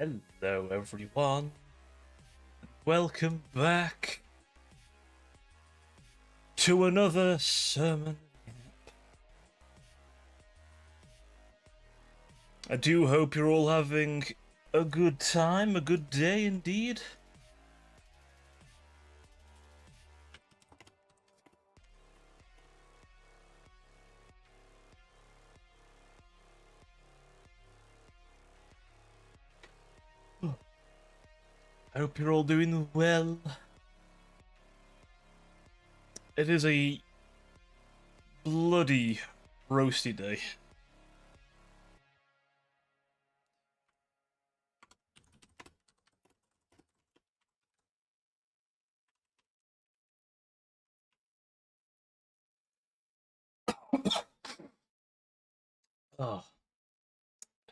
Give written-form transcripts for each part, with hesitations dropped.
Hello everyone, welcome back to another Sermon of Yap. I do hope you're all having a good time, a good day indeed. I hope you're all doing well. It is a bloody roasty day. Oh,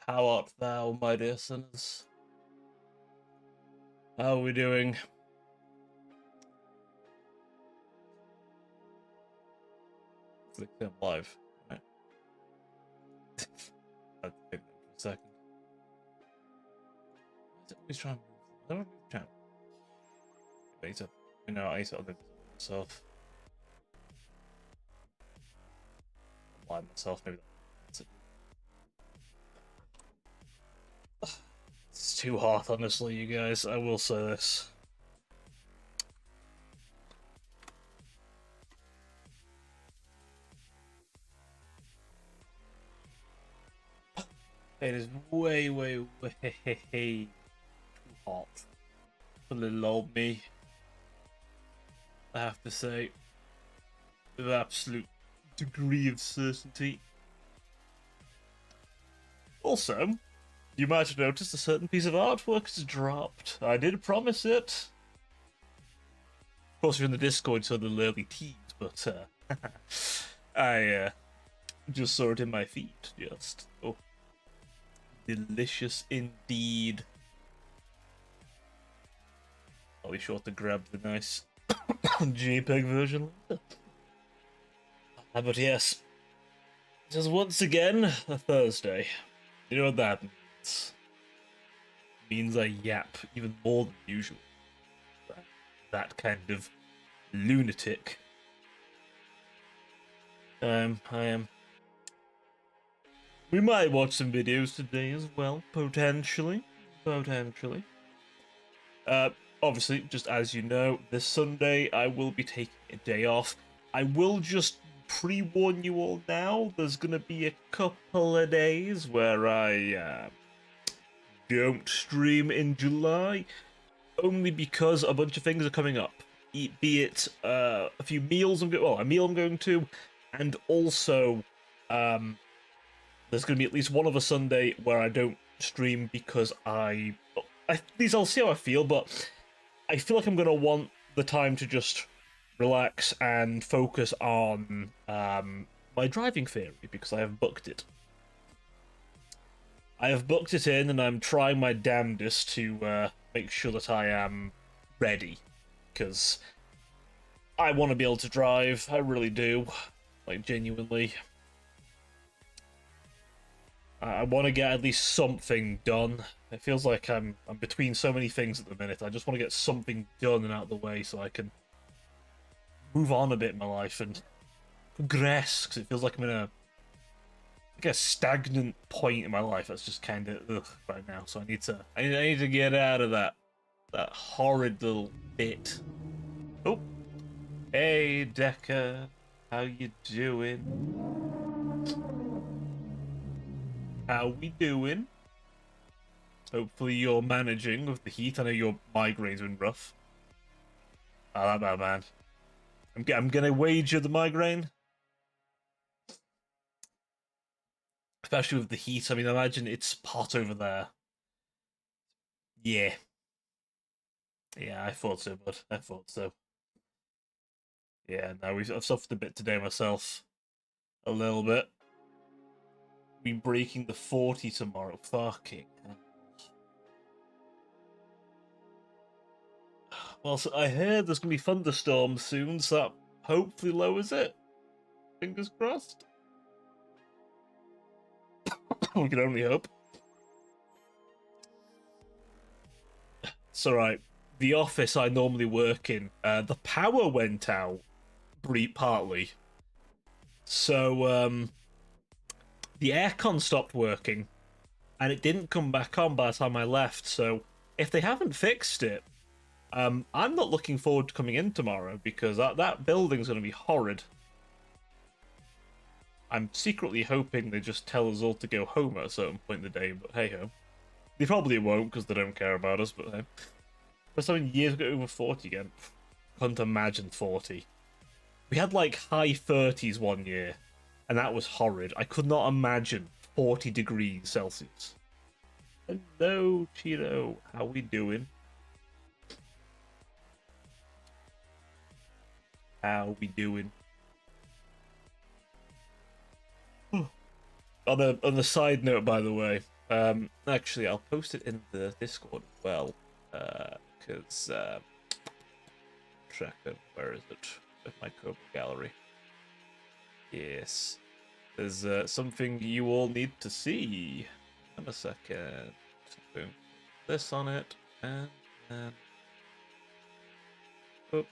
how art thou, my dear sinners? How are we doing? Click them live. Right. I'll take that for a second. Why is it always trying to move? I don't want to move the channel. I need to, I need to update myself. Lie myself, maybe that's it. It's too hot, honestly, you guys. I will say this. It is way, way, way too hot for little old me. I have to say, with absolute degree of certainty. Also, you might have noticed a certain piece of artwork has dropped. I did promise it. Of course, you're in the Discord, so the early tease, but I just saw it in my feed. Just delicious indeed. I'll be sure to grab the nice JPEG version later. But yes, it is once again a Thursday. You know what that means? It means I yap even more than usual. That kind of lunatic. I am. We might watch some videos today as well, potentially. Potentially. Obviously, just as you know, this Sunday I will be taking a day off. I will just pre-warn you all now, there's gonna be a couple of days where I don't stream in July, only because a bunch of things are coming up. Be it a few meals a meal I'm going to, and also there's going to be at least one other Sunday where I don't stream because at least I'll see how I feel, but I feel like I'm going to want the time to just relax and focus on my driving theory because I have booked it. I have booked it in, and I'm trying my damnedest to make sure that I am ready, because I want to be able to drive. I really do, like genuinely. I want to get at least something done. It feels like I'm between so many things at the minute. I just want to get something done and out of the way so I can move on a bit in my life and progress. Because it feels like I'm in a stagnant point in my life that's just kind of right now. So I need to get out of that horrid little bit. Oh, hey Decker, how you doing? How we doing? Hopefully you're managing with the heat. I know your migraine's been rough. Ah, that bad, man. I'm gonna wager the migraine. Especially with the heat. I mean, imagine it's hot over there. Yeah. Yeah, I thought so, bud. I thought so. Yeah, no, I've suffered a bit today myself. A little bit. Be breaking the 40 tomorrow. Fucking hell. Well, so I heard there's gonna be thunderstorms soon, so that hopefully lowers it. Fingers crossed. We can only hope. It's alright. The office I normally work in, the power went out partly. So, the aircon stopped working, and it didn't come back on by the time I left, so if they haven't fixed it, I'm not looking forward to coming in tomorrow, because that building's going to be horrid. I'm secretly hoping they just tell us all to go home at a certain point in the day, but hey-ho. They probably won't, because they don't care about us, but hey. First time in years we got over 40 again. Couldn't imagine 40. We had like high 30s one year, and that was horrid. I could not imagine 40 degrees Celsius. Hello, Cheeto. How we doing? How we doing? On a side note, by the way, actually, I'll post it in the Discord as well, because where is it? With my Cobra gallery. Yes, there's something you all need to see. In a second. Boom. This on it, and then. Oh.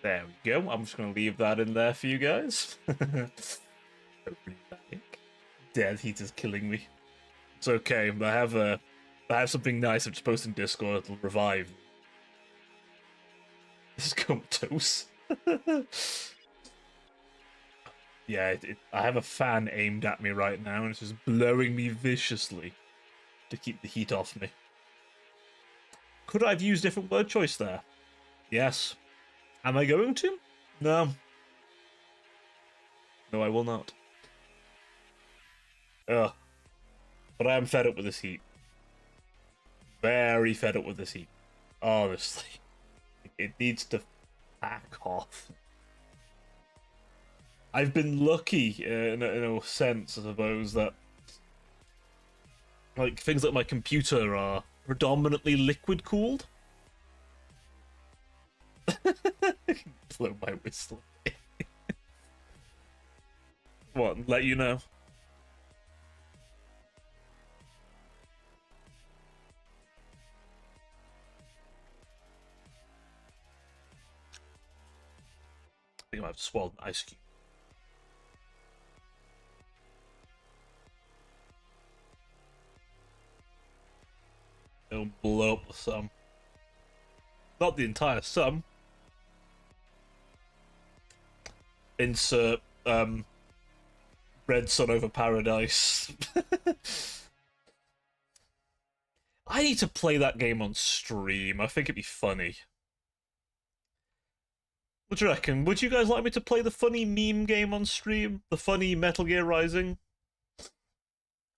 There we go. I'm just going to leave that in there for you guys. Dead heat is killing me. It's okay. I have something nice I'm just posting Discord. It'll revive. This is comatose. Yeah, I have a fan aimed at me right now, and it's just blowing me viciously to keep the heat off me. Could I have used different word choice there? Yes. Am I going to? No. No, I will not. Ugh. But I am fed up with this heat. Very fed up with this heat. Honestly. It needs to back off. I've been lucky in a sense, I suppose, that like things like my computer are predominantly liquid cooled. Blow my whistle. What? Let you know. I think I've swallowed an ice cube. It'll blow up the sum. Not the entire sum. Insert Red Sun over Paradise. I need to play that game on stream. I think it'd be funny. What do you reckon? Would you guys like me to play the funny meme game on stream? The funny Metal Gear Rising?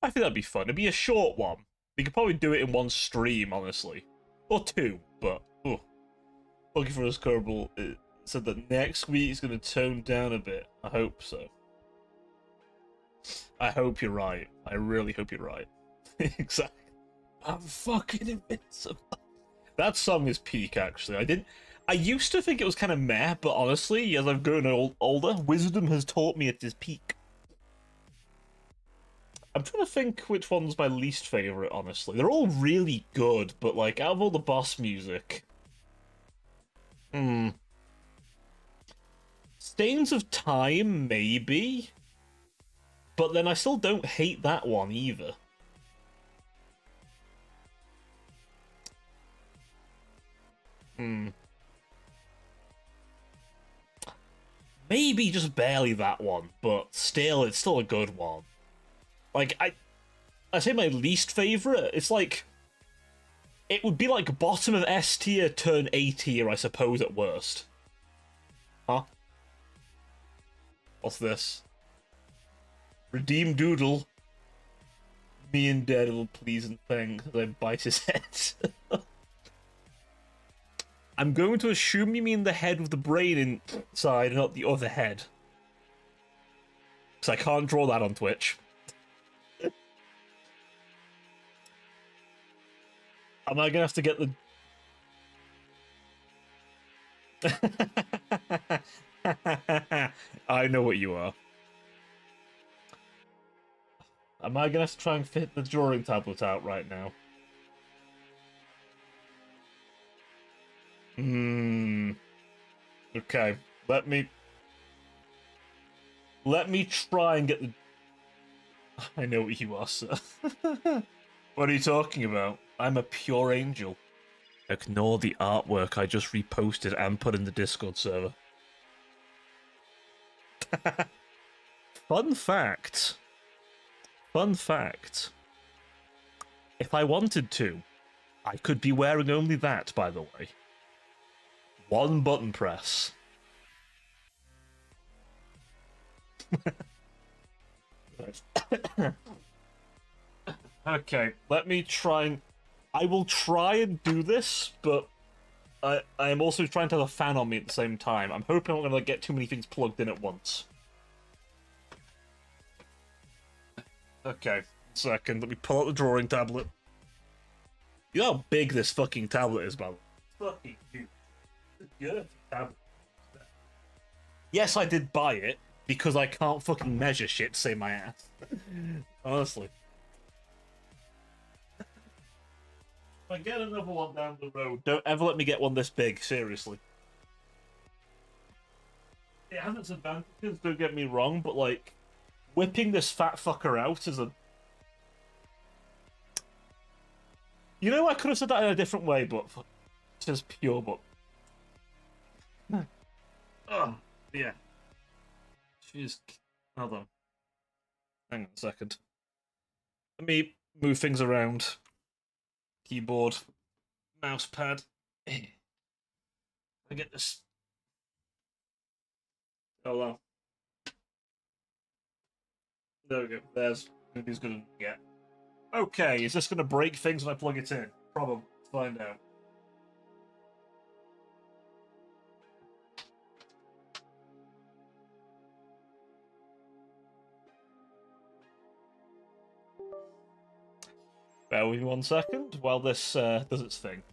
I think that'd be fun. It'd be a short one. We could probably do it in one stream, honestly. Or two, but... Oh. Looking for us, Kerbal said that next week is going to tone down a bit. I hope so. I hope you're right. I really hope you're right. Exactly. I'm fucking invincible. That song is peak, actually. I used to think it was kind of meh, but honestly, as I've grown older, wisdom has taught me it is peak. I'm trying to think which one's my least favorite, honestly. They're all really good, but like, out of all the boss music... Stains of Time, maybe? But then I still don't hate that one, either. Maybe just barely that one, but still, it's still a good one. Like, I say my least favorite, it's like... It would be like bottom of S tier, turn A tier, I suppose, at worst. Huh? What's this? Redeem Doodle. Me and Daredevil please and thing, then bite his head. I'm going to assume you mean the head with the brain inside, not the other head. Because I can't draw that on Twitch. Am I going to have to get the... I know what you are. Am I gonna have to try and fit the drawing tablet out right now? Okay. Let me try and get the. I know what you are, sir. What are you talking about? I'm a pure angel. Ignore the artwork I just reposted and put in the Discord server. Fun fact. Fun fact. If I wanted to, I could be wearing only that, by the way. One button press. Okay, let me try and... I will try and do this, but I am also trying to have a fan on me at the same time. I'm hoping I'm not going to get too many things plugged in at once. Okay, second. Let me pull out the drawing tablet. You know how big this fucking tablet is, man. It's fucking huge. It's a good tablet. Yes, I did buy it because I can't fucking measure shit to save my ass. Honestly. If I get another one down the road, don't ever let me get one this big, seriously. It has its advantages, don't get me wrong, but like, whipping this fat fucker out is a... You know, I could have said that in a different way, but it's just pure, but... Oh, yeah. Jeez. Hold on. Hang on a second. Let me move things around. Keyboard. Mouse pad. I get this. Oh well. There we go. There's who's gonna get. Okay, is this gonna break things when I plug it in? Probably. Let's find out. Bear with me 1 second while this does its thing.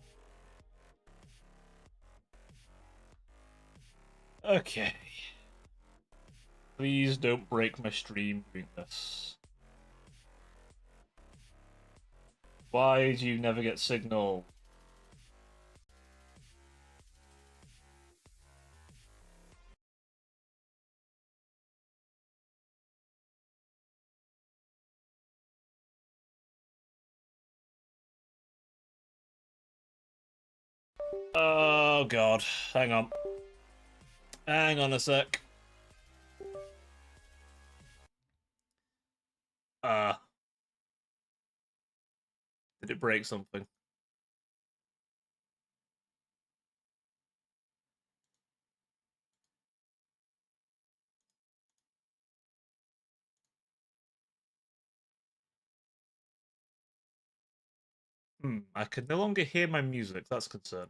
Okay. Please don't break my stream doing this. Why do you never get signal? Oh god. Hang on. Hang on a sec. Did it break something? I can no longer hear my music. That's concerning.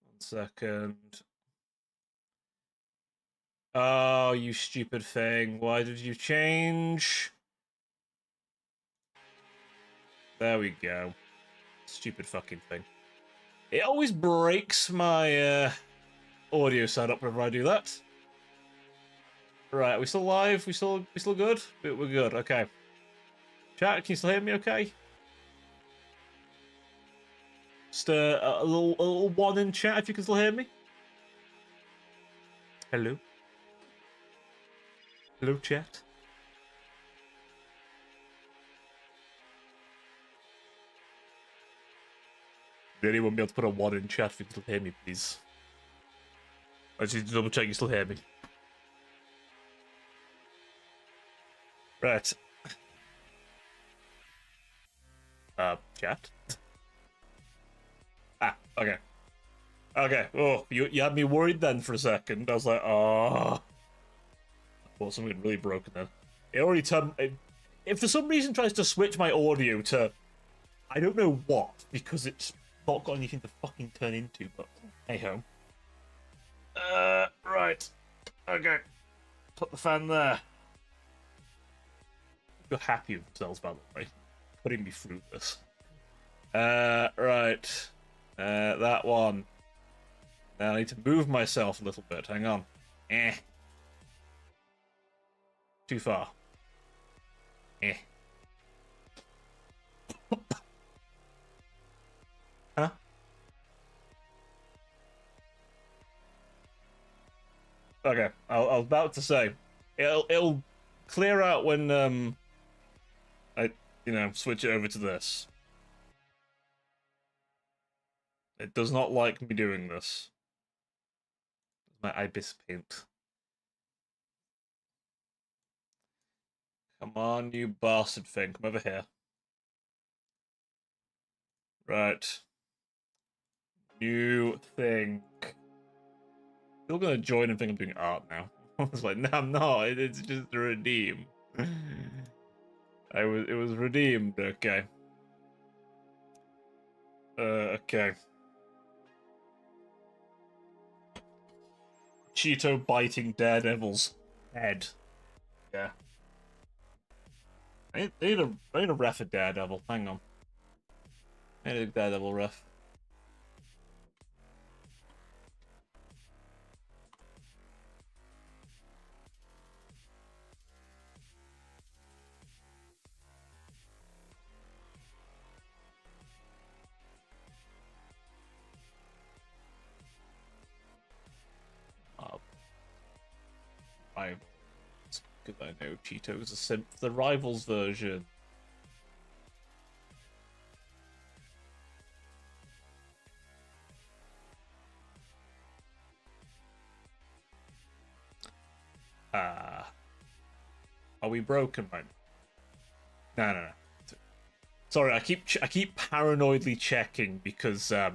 1 second. Oh, you stupid thing. Why did you change? There we go. Stupid fucking thing. It always breaks my audio setup whenever I do that. Right, are we still live? We still good? We're good, okay. Chat, can you still hear me okay? Just a little one in chat if you can still hear me. Hello? Hello, chat? Did anyone be able to put a one in chat if you can still hear me, please? I just need to double check you still hear me. Right. Chat? Ah, okay. Okay, oh, you had me worried then for a second. I was like, oh. I thought something had really broken then. It already turned... If for some reason tries to switch my audio to... I don't know what, because it's not got anything to fucking turn into, but hey-ho. Right. Okay. Put the fan there. You're happy with themselves, by the way. Putting me through this. Right. That one. Now I need to move myself a little bit. Hang on. Too far. Eh. Huh? Okay, I was about to say, it'll clear out when I switch it over to this. It does not like me doing this. My ibis paint. Come on, you bastard thing. Come over here. Right. New thing. You're gonna join and think I'm doing art now. I was like, no, I'm not. It's just a redeem. It was redeemed. Okay. Okay. Cheeto biting Daredevil's head. Yeah. I need a ref for Daredevil. Hang on. I need a Daredevil ref. Rivals. Because I know Cheeto's a simp. The Rivals version. Ah. Are we broken right now? No. Sorry, I keep paranoidly checking because the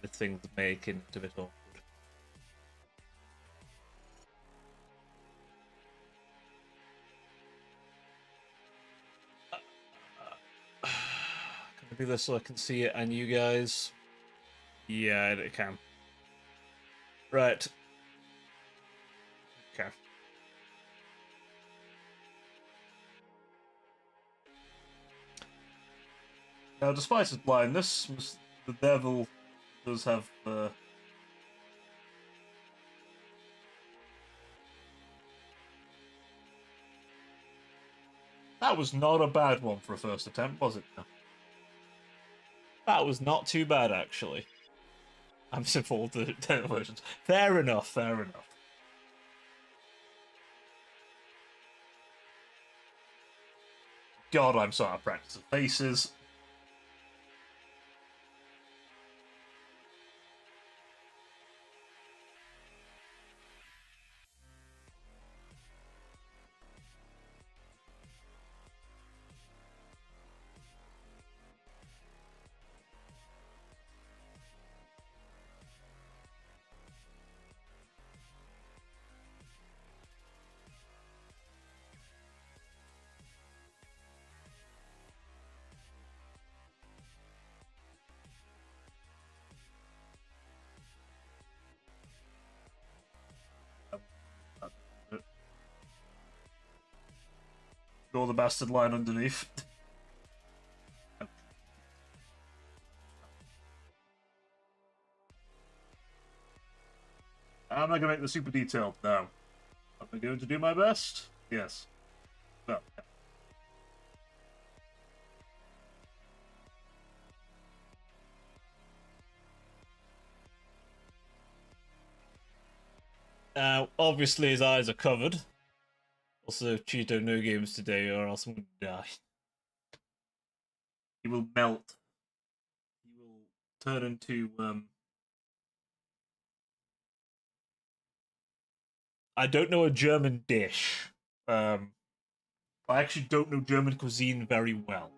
thing's making it a bit awkward. Can I do this so I can see it and you guys? Yeah, it can. Right. Okay. Now, despite his blindness, the devil does have That was not a bad one for a first attempt, was it? No. That was not too bad, actually. I'm simple with the 10 versions. Fair enough, fair enough. God, I'm so out of practice of faces. Ignore the bastard line underneath. I'm not going to make the super detailed, no. I'm going to do my best? Yes. No. Obviously his eyes are covered. Also, Cheeto, no games today or else I'm going to die. He will melt. He will turn into, I don't know a German dish. I actually don't know German cuisine very well.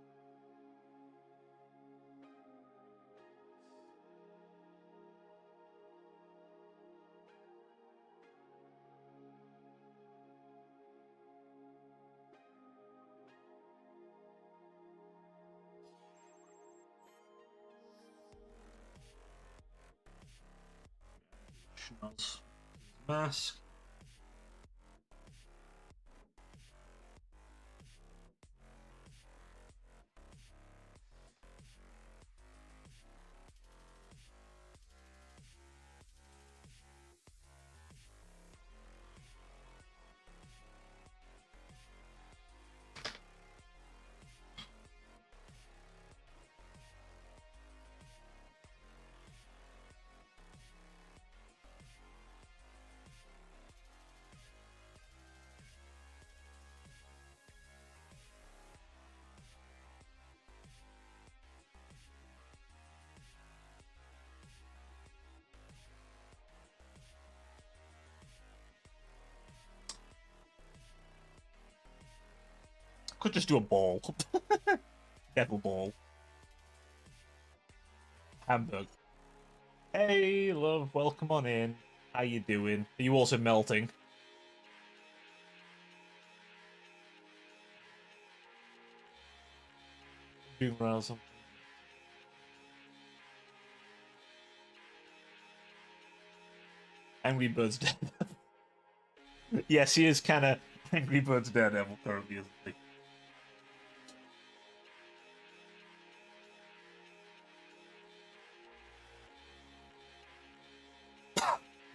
Schnoz. Mask. Could just do a ball. Devil ball. Hamburg. Hey, love, welcome on in. How you doing? Are you also melting? Doing around something. Angry Birds Daredevil. Yes, he is kind of Angry Birds Daredevil currently, isn't he?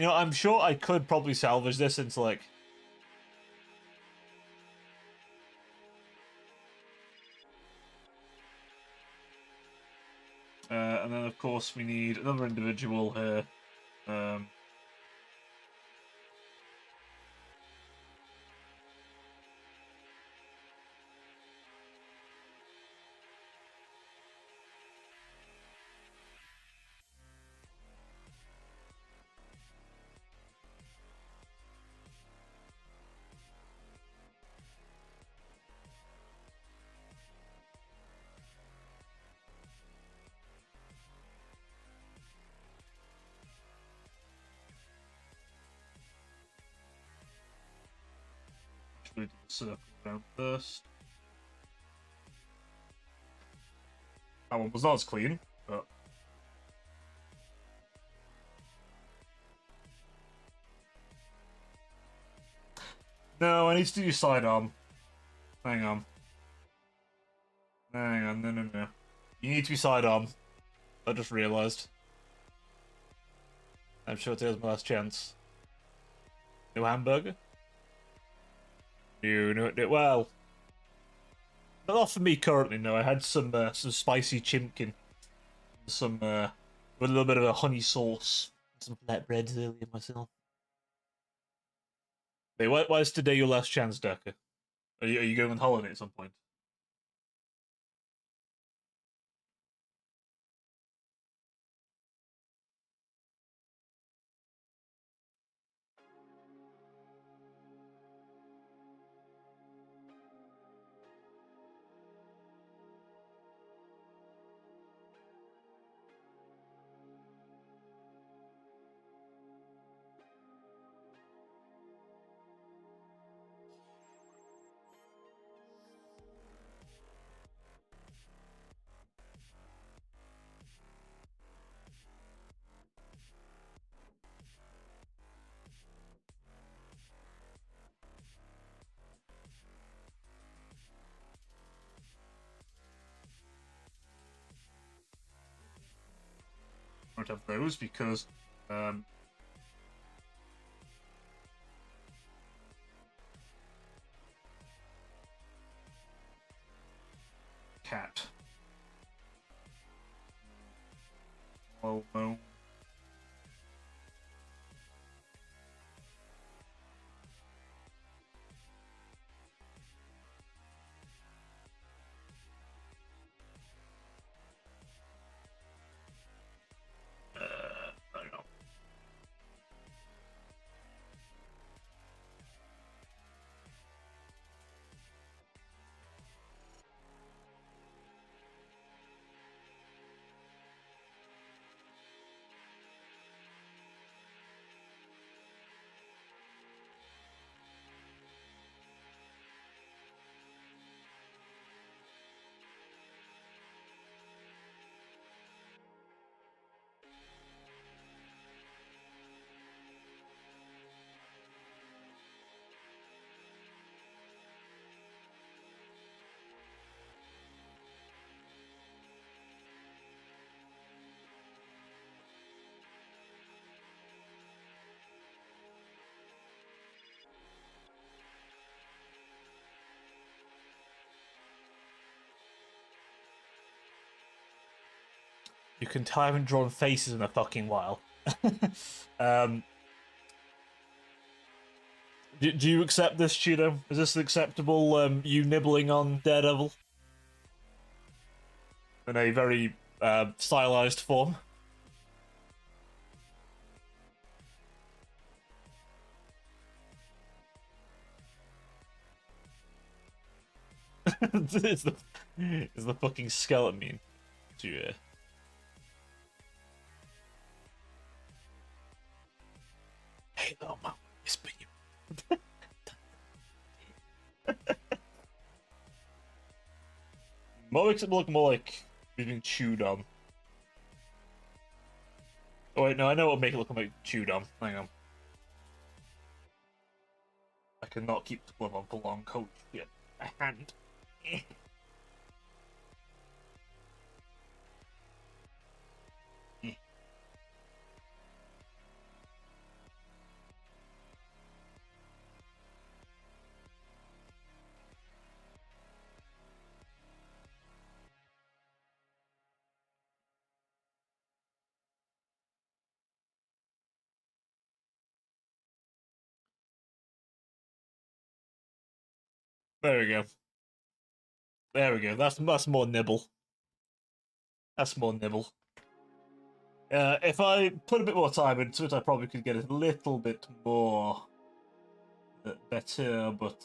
You know, I'm sure I could probably salvage this into, like... and then, of course, we need another individual here. Actually, do the circle around first. That one was not as clean, but... No, I need to do sidearm. Hang on. Hang on, no. You need to be sidearm. I just realised. I'm sure today's my last chance. No hamburger? No, well... Not for me currently, no. I had some spicy chimkin. Some, with a little bit of a honey sauce. Some flatbreads earlier myself. Hey, why is today your last chance, Decker? Are you going on holiday at some point? I don't have those because cat. Oh no. I don't know. You can tell I haven't drawn faces in a fucking while. um, do you accept this, Cheeto? Is this acceptable, you nibbling on Daredevil? In a very stylized form? it's the fucking skeleton meme. Yeah. Hey, little man, whisper you. What makes it look more like being chewed on? Oh wait, no, I know what would make it look like chewed on. Hang on. I cannot keep the glove on for long, coach. Yeah, my hand. There we go. There we go. That's more nibble. That's more nibble. If I put a bit more time into it, I probably could get a little bit more better, but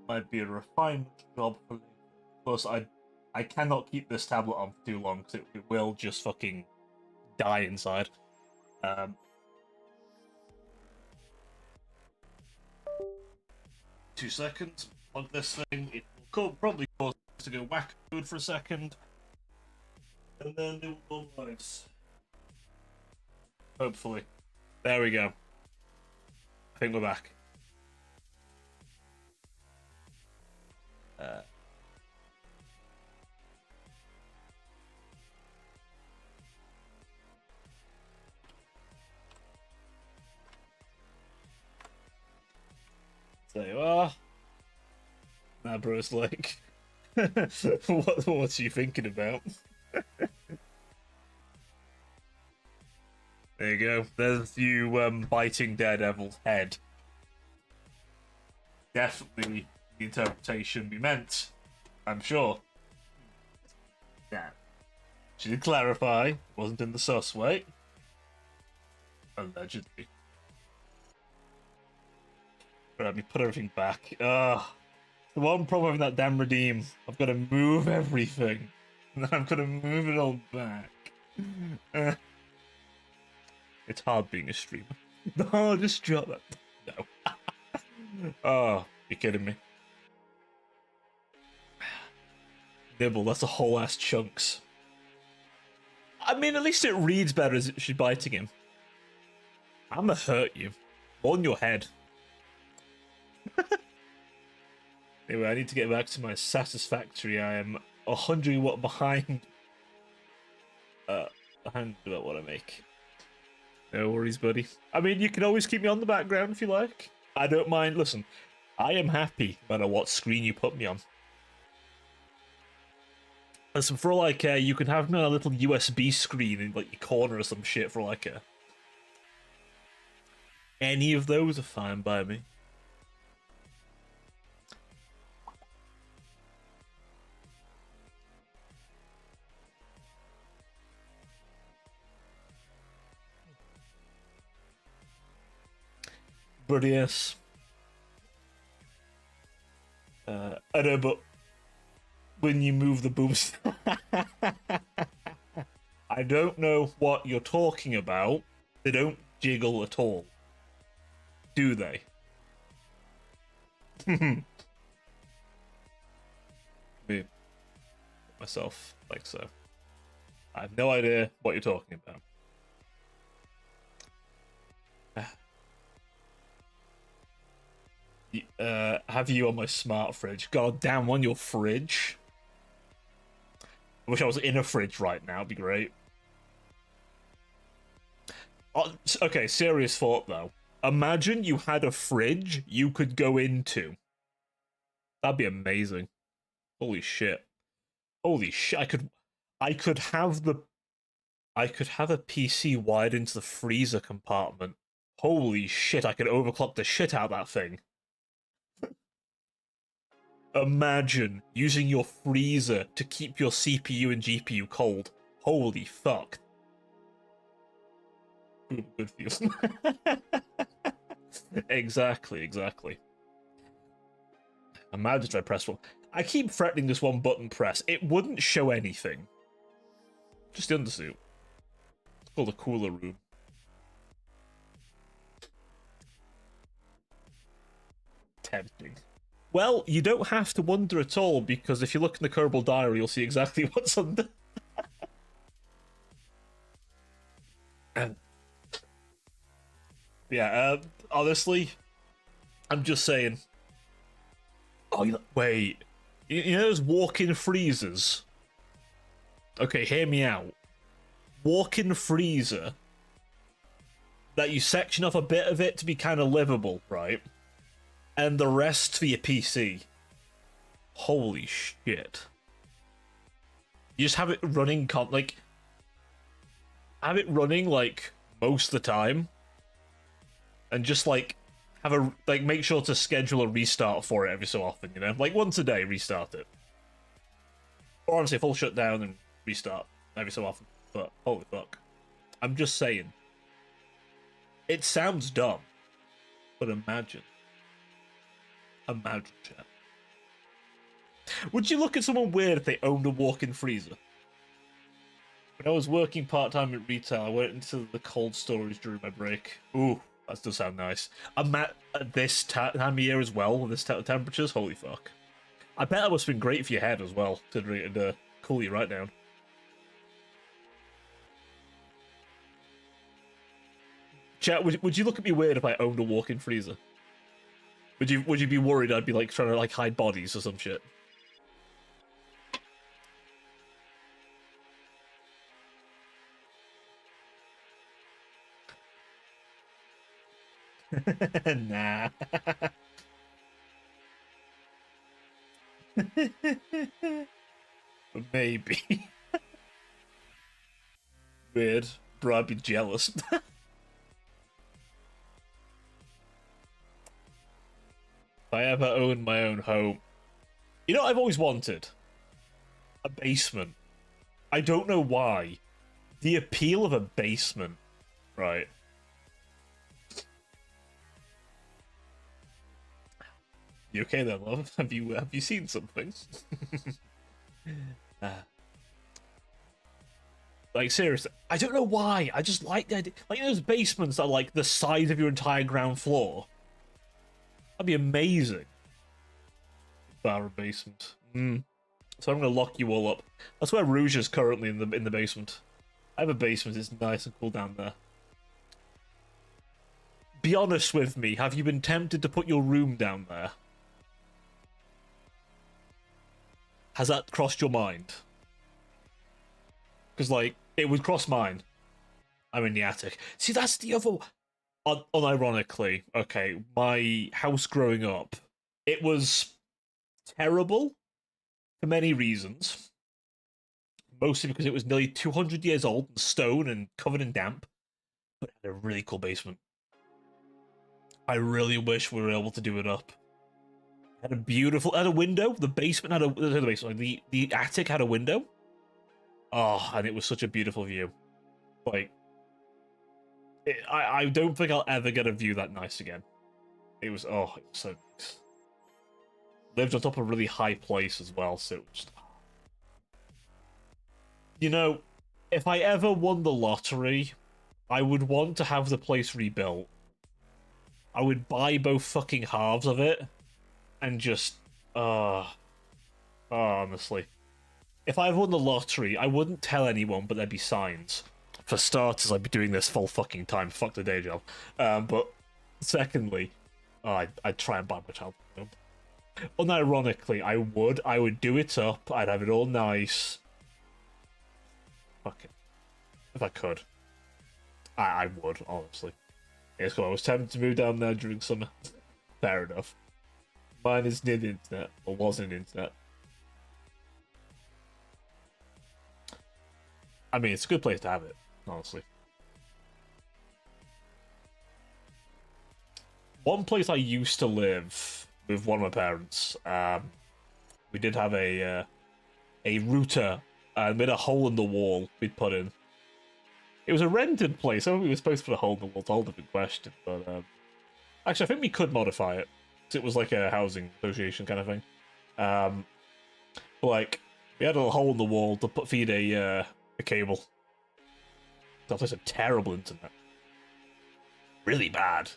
might be a refinement job for later. Plus, I cannot keep this tablet on for too long because it will just fucking die inside. 2 seconds. Plug this thing. It will probably cause it to go whack mode for a second, and then it will normalize. Hopefully. There we go. I think we're back. There you are. Now, bro's like, what's you thinking about? There you go. There's you biting Daredevil's head. Definitely the interpretation we meant, I'm sure. Yeah. She did clarify, it wasn't in the sus way. Allegedly. Right, let me put everything back. The one problem with that damn redeem, I've got to move everything. And then I've got to move it all back. It's hard being a streamer. No, just drop that. No. Oh, you're kidding me. Nibble, that's a whole ass chunks. I mean, at least it reads better as she's biting him. I'ma hurt you. On your head. Anyway, I need to get back to my satisfactory. I am 100 watt behind. Behind about what I make. No worries, buddy. I mean, you can always keep me on the background if you like. I don't mind. Listen, I am happy no matter what screen you put me on. Listen, for like, you can have me on a little USB screen in like your corner or some shit for like a. Any of those are fine by me. But yes. I know, but when you move the booms. I don't know what you're talking about. They don't jiggle at all. Do they? Me. Myself, like so. I have no idea what you're talking about. Have you on my smart fridge? God damn, on your fridge. I wish I was in a fridge right now. It'd be great. Okay, serious thought though. Imagine you had a fridge you could go into. That'd be amazing. Holy shit. Holy shit. I could have a PC wired into the freezer compartment. Holy shit, I could overclock the shit out of that thing. Imagine using your freezer to keep your CPU and GPU cold. Holy fuck. Good for you. Exactly. Imagine if I press one. I keep threatening this one button press. It wouldn't show anything. Just the undersuit. It's called a cooler room. Tempting. Well, you don't have to wonder at all, because if you look in the Kerbal Diary, you'll see exactly what's under. Yeah, honestly, I'm just saying. Oh, wait. You know those walk-in freezers? Okay, hear me out. Walk-in freezer that you section off a bit of it to be kind of livable, right? And the rest for your PC. Holy shit. You just have it running, have it running, like, most of the time. And just, like, make sure to schedule a restart for it every so often, you know? Like, once a day, restart it. Or honestly, full shutdown and restart every so often. But, holy fuck. I'm just saying. It sounds dumb. But imagine. Imagine, chat. Would you look at someone weird if they owned a walk-in freezer? When I was working part-time at retail, I went into the cold storage during my break. Ooh, that does sound nice. I'm at this time of year as well, this temperatures. Holy fuck. I bet that must have been great for your head as well, considering it'd cool you right down. Chat, would you look at me weird if I owned a walk-in freezer? Would you be worried I'd be like trying to like hide bodies or some shit? Nah. Maybe. Weird. Bro, I'd be jealous. If I ever owned my own home. You know what I've always wanted? A basement. I don't know why. The appeal of a basement, right? You okay then, love? Have you seen something? Like seriously, I don't know why. I just like the idea. Like those basements that are like the size of your entire ground floor. That'd be amazing. Bar basement. So I'm gonna lock you all up. That's where Rouge is currently in the basement. I have a basement. It's nice and cool down there. Be honest with me. Have you been tempted to put your room down there? Has that crossed your mind? Because like it would cross mine. I'm in the attic. See, that's the other. Unironically, okay, my house growing up, it was terrible for many reasons. Mostly because it was nearly 200 years old and stone and covered in damp, but it had a really cool basement. I really wish we were able to do it up. It had a window. The basement had the basement. The attic had a window. Oh, and it was such a beautiful view. Like, I don't think I'll ever get a view that nice again. It was so nice. Lived on top of a really high place as well, so it was just... You know, if I ever won the lottery, I would want to have the place rebuilt. I would buy both fucking halves of it, and just... honestly. If I won the lottery, I wouldn't tell anyone, but there'd be signs. For starters, I'd be doing this full fucking time. Fuck the day job. But secondly, I'd try and buy my child. Unironically, I would do it up. I'd have it all nice. Fuck it. If I could. I would, honestly. Yes, cool. I was tempted to move down there during summer. Fair enough. Mine is near the internet, or was in the internet. I mean, it's a good place to have it, honestly. One place I used to live with one of my parents, we did have a router and made a hole in the wall we'd put in. It was a rented place. I don't think we were supposed to put a hole in the wall. It's a whole different question, but actually, I think we could modify it. It was like a housing association kind of thing. But like we had a hole in the wall to feed a cable. That was a terrible internet. Really bad.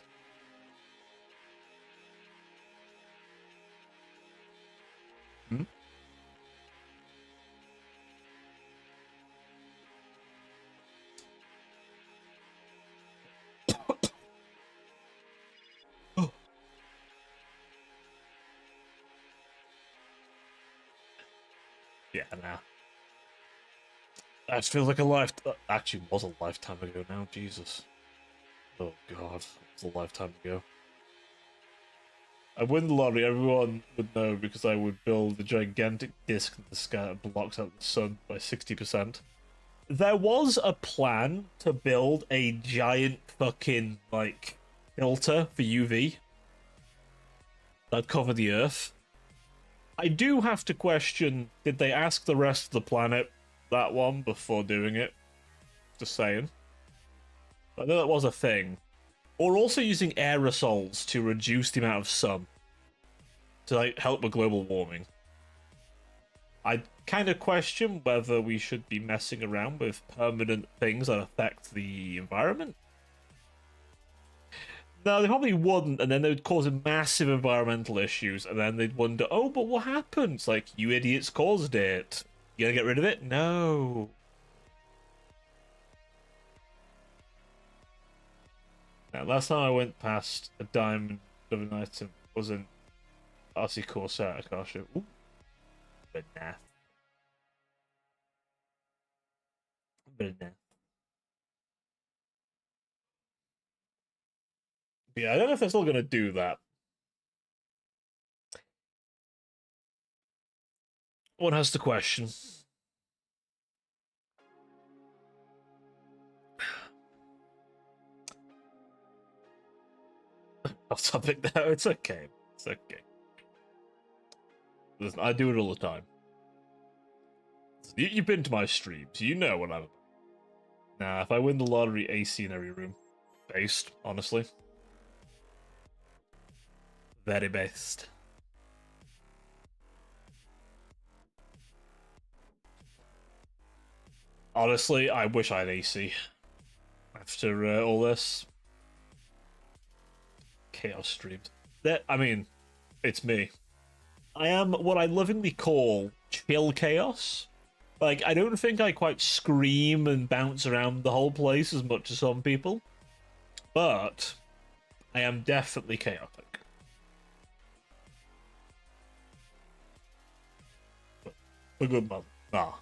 Hmm? Yeah, nah. That feels like a life. Actually, was a lifetime ago now. Jesus. Oh God, it was a lifetime ago. I win the lottery. Everyone would know because I would build a gigantic disc in the sky that blocks out the sun by 60%. There was a plan to build a giant fucking like filter for UV that'd cover the Earth. I do have to question: did they ask the rest of the planet that one before doing it? Just saying. I know that was a thing. Or also using aerosols to reduce the amount of sun to like help with global warming. I kind of question whether we should be messing around with permanent things that affect the environment. No, they probably wouldn't, and then they would cause massive environmental issues, and then they'd wonder, oh, but what happened? It's like, you idiots caused it. You gonna get rid of it? No. Now, last time I went past a diamond of an item was an RC Corsair car show. Ooh, but nah. But nah. Yeah, I don't know if they're still gonna do that. One has to question. Off topic now. It's okay. It's okay. Listen, I do it all the time. You've been to my streams. You know what I'm. Nah, if I win the lottery, AC in every room. Based, honestly. Very based. Honestly, I wish I had AC. After all this. Chaos streams. That, I mean, it's me. I am what I lovingly call chill chaos. Like, I don't think I quite scream and bounce around the whole place as much as some people. But I am definitely chaotic. A good mother. Nah.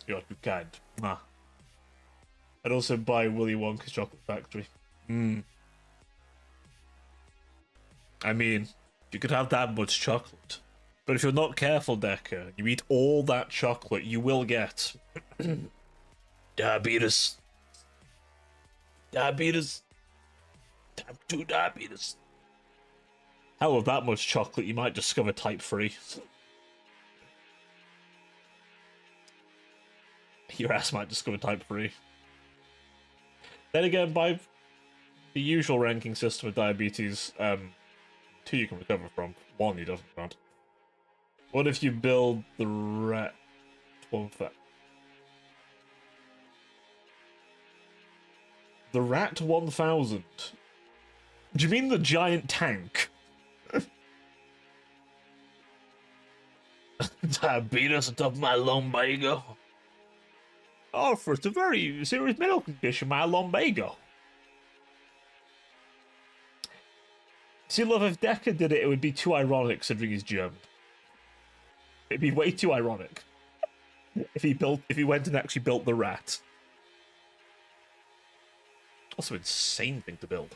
You're too kind. Nah. I'd also buy Willy Wonka's Chocolate Factory. I mean, you could have that much chocolate. But if you're not careful, Decker, you eat all that chocolate, you will get diabetes. Diabetes. Type 2 diabetes. Hell, with that much chocolate, you might discover type 3. Your ass might discover type 3. Then again, by the usual ranking system of diabetes, 2 you can recover from, 1 you don't. What if you build the rat one for the rat 1000? Do you mean the giant tank? Diabetes atop my lumbago. Oh, for it's a very serious medical condition, my lumbago. See, love, if Decker did it, it would be too ironic considering he's German. It'd be way too ironic if he went and actually built the rat. Also, insane thing to build.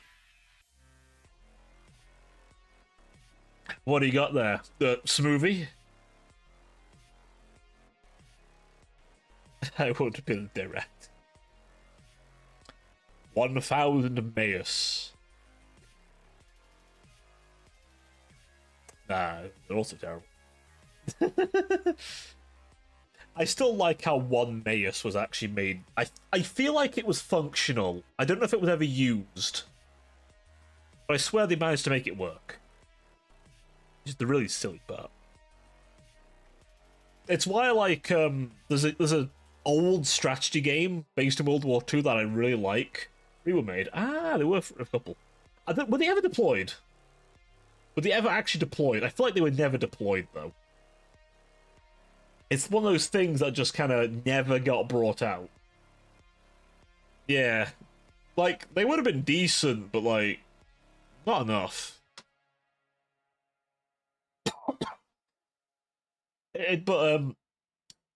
What do you got there? The smoothie? I would have been direct. 1000 Mayus. Nah, they're also terrible. I still like how one Mayus was actually made. I feel like it was functional. I don't know if it was ever used. But I swear they managed to make it work. Just the really silly part. It's why I like there's a old strategy game based in World War II that I really like. They were made. They were for a couple. Were they ever deployed? Were they ever actually deployed? I feel like they were never deployed though. It's one of those things that just kind of never got brought out. Yeah, like they would have been decent, but like not enough. But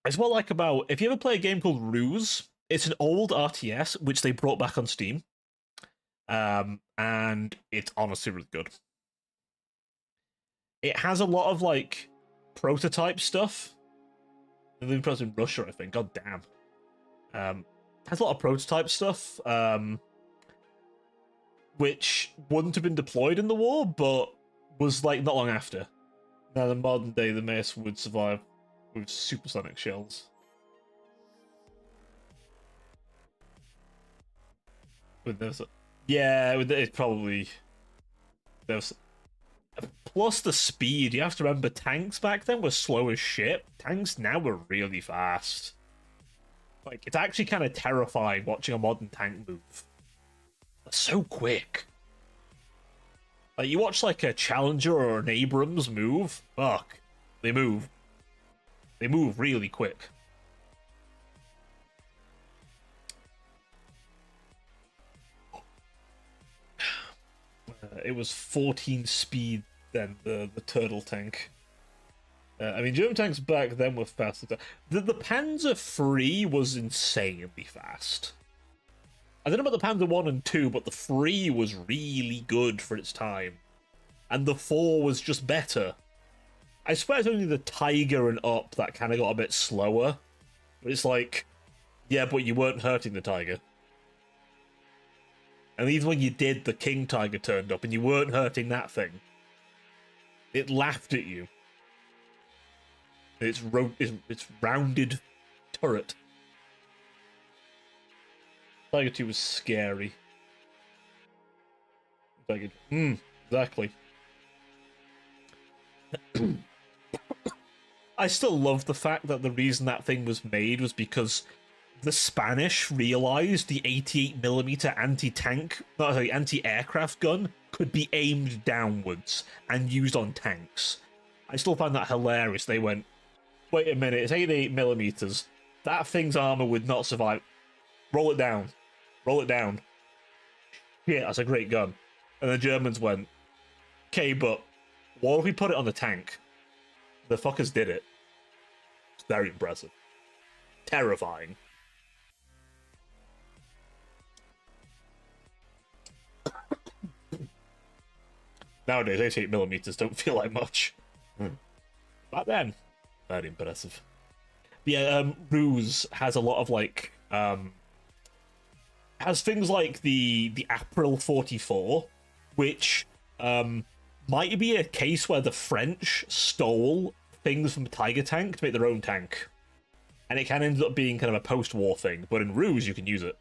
it's what I like about if you ever play a game called Ruse, it's an old RTS which they brought back on Steam. And it's honestly really good. It has a lot of like prototype stuff. The press in Russia, I think. God damn. Has a lot of prototype stuff, which wouldn't have been deployed in the war, but was like not long after. Now, the modern day, the Mace would survive with supersonic shells. With this, yeah, it's probably there's. Plus the speed. You have to remember, tanks back then were slow as shit. Tanks now are really fast. Like, it's actually kind of terrifying watching a modern tank move. They're so quick. Like, you watch like a Challenger or an Abrams move, fuck, they move. They move really quick. It was 14 speed then, the turtle tank. I mean, German tanks back then were faster. The Panzer III was insanely fast. I don't know about the Panzer 1 and 2, but the 3 was really good for its time. And the 4 was just better. I swear it's only the Tiger and up that kind of got a bit slower. But it's like, yeah, but you weren't hurting the Tiger. And even when you did, the King Tiger turned up and you weren't hurting that thing. It laughed at you. It's rounded turret. Tiger 2 was scary. Tiger, exactly. I still love the fact that the reason that thing was made was because the Spanish realized the 88mm anti-aircraft gun could be aimed downwards and used on tanks. I still find that hilarious. They went, wait a minute, it's 88mm. That thing's armor would not survive. Roll it down. Roll it down. Yeah, that's a great gun. And the Germans went, okay, but what if we put it on the tank? The fuckers did it. It's very impressive. Terrifying. Nowadays, 88mm don't feel like much. Back then, very impressive. But yeah, Ruse has a lot of like has things like the April 44, which might be a case where the French stole things from the Tiger tank to make their own tank, and it kind of ends up being kind of a post-war thing. But in Ruse, you can use it.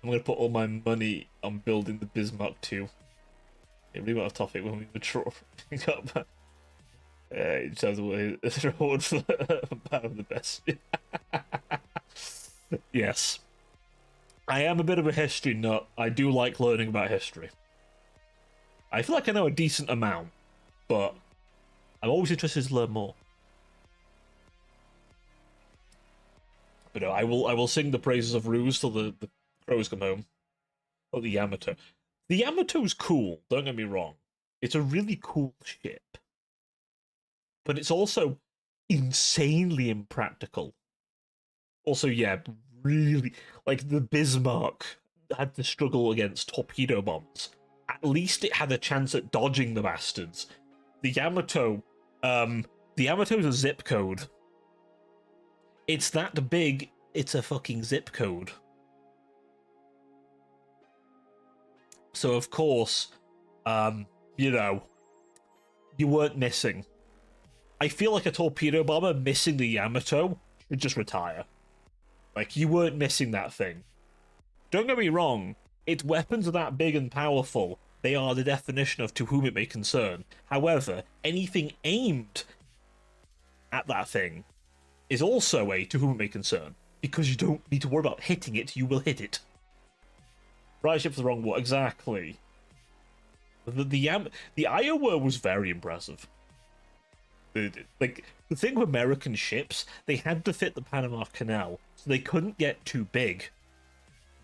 I'm gonna put all my money on building the Bismarck 2. It really went off topic when we were up. It sounds like it's a reward for the best. Yes. I am a bit of a history nut. I do like learning about history. I feel like I know a decent amount, but I'm always interested to learn more. But no, I will sing the praises of Ruse till the crows come home. Oh, the Yamato. The Yamato's cool, don't get me wrong. It's a really cool ship. But it's also insanely impractical. Also, yeah, really, like the Bismarck had to struggle against torpedo bombs. At least it had a chance at dodging the bastards. The Yamato, the Yamato's a zip code. It's that big, it's a fucking zip code. So of course, you know, you weren't missing. I feel like a torpedo bomber missing the Yamato should just retire. Like, you weren't missing that thing. Don't get me wrong, its weapons are that big and powerful, They are the definition of to whom it may concern. However, anything aimed at that thing is also a to whom it may concern, because you don't need to worry about hitting it, you will hit it. Ridership's the wrong word, exactly. The Iowa was very impressive. Like, the thing with American ships, they had to fit the Panama Canal, so they couldn't get too big,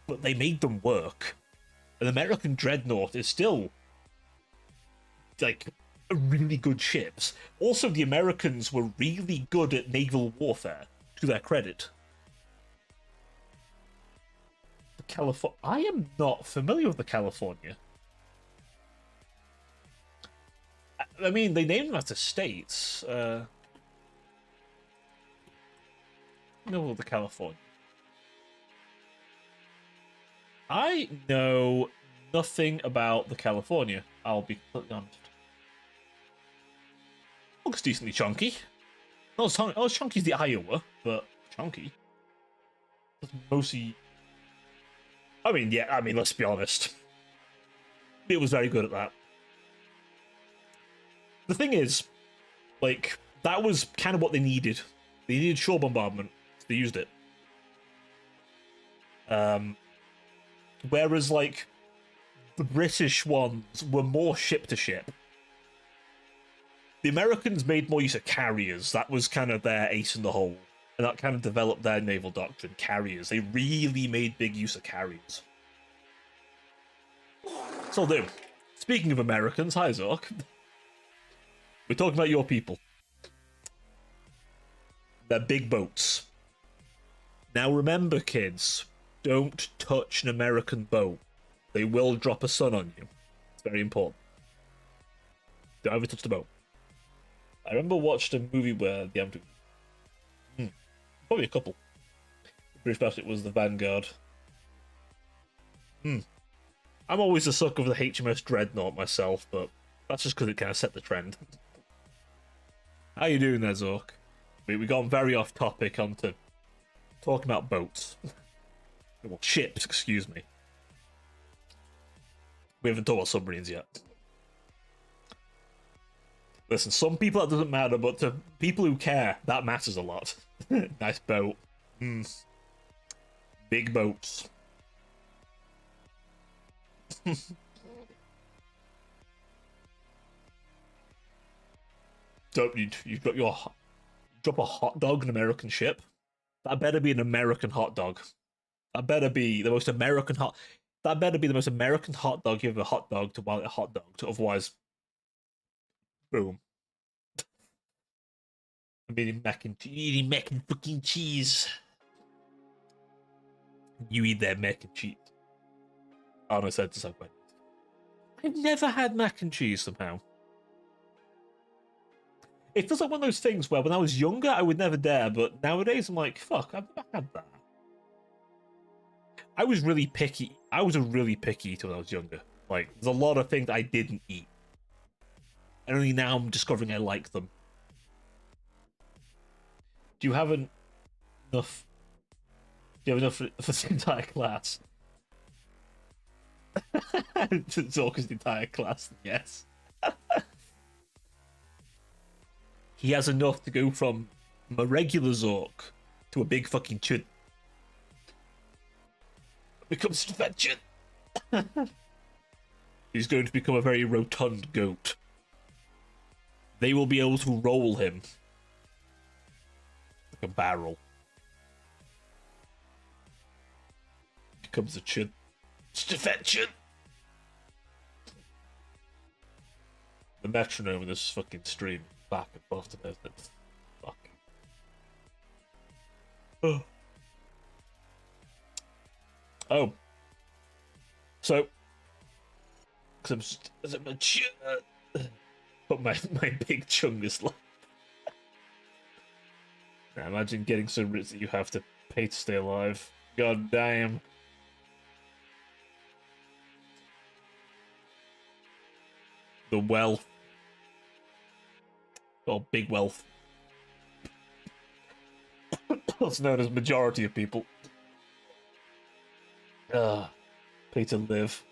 but they made them work. An American dreadnought is still, like, really good ships. Also, the Americans were really good at naval warfare, to their credit. The California. I am not familiar with the California. I mean, they named them after states. No, the California. I know nothing about the California. I'll be completely honest. Looks decently chunky. Not as chunky as the Iowa, but chunky. It's mostly. I mean, yeah. I mean, let's be honest. It was very good at that. The thing is, like, that was kind of what they needed. They needed shore bombardment, so they used it. Whereas, like, the British ones were more ship to ship. The Americans made more use of carriers. That was kind of their ace in the hole. And that kind of developed their naval doctrine, carriers. They really made big use of carriers. So I'll do. Speaking of Americans, hi Zork. We're talking about your people. They're big boats. Now remember, kids, don't touch an American boat. They will drop a sun on you. It's very important. Don't ever touch the boat. I remember watched a movie where the probably a couple. The British battleship was the Vanguard. I'm always a sucker for the HMS Dreadnought myself, but that's just because it kind of set the trend. How you doing there, Zork? We got very off topic onto talking about boats. Well, ships, excuse me. We haven't talked about submarines yet. Listen, some people that doesn't matter, but to people who care, that matters a lot. Nice boat. Big boats. Don't you drop a hot dog in an American ship? That better be an American hot dog. That better be the most American hot. That better be the most American hot dog you ever hot dog to while a hot dog. To otherwise, boom. I'm eating mac and fucking cheese. You eat that mac and cheese. Oh no, said to Subway. I've never had mac and cheese somehow. It feels like one of those things where when I was younger, I would never dare, but nowadays I'm like, fuck, I've never had that. I was really picky. I was a really picky eater when I was younger. Like, there's a lot of things I didn't eat. And only now I'm discovering I like them. Do you have enough? Do you have enough for the entire class? Zorka's the entire class, yes. He has enough to go from a regular Zork to a big fucking chud. Becomes a fat chud. He's going to become a very rotund goat. They will be able to roll him like a barrel. Becomes a chud. Just a fat chud. The metronome in this fucking stream back and forth to this. Fuck. Oh. So. Because but my big chung is like. Now imagine getting so rich that you have to pay to stay alive. God damn. The wealth. Or big wealth. What's known as majority of people. Pay to live.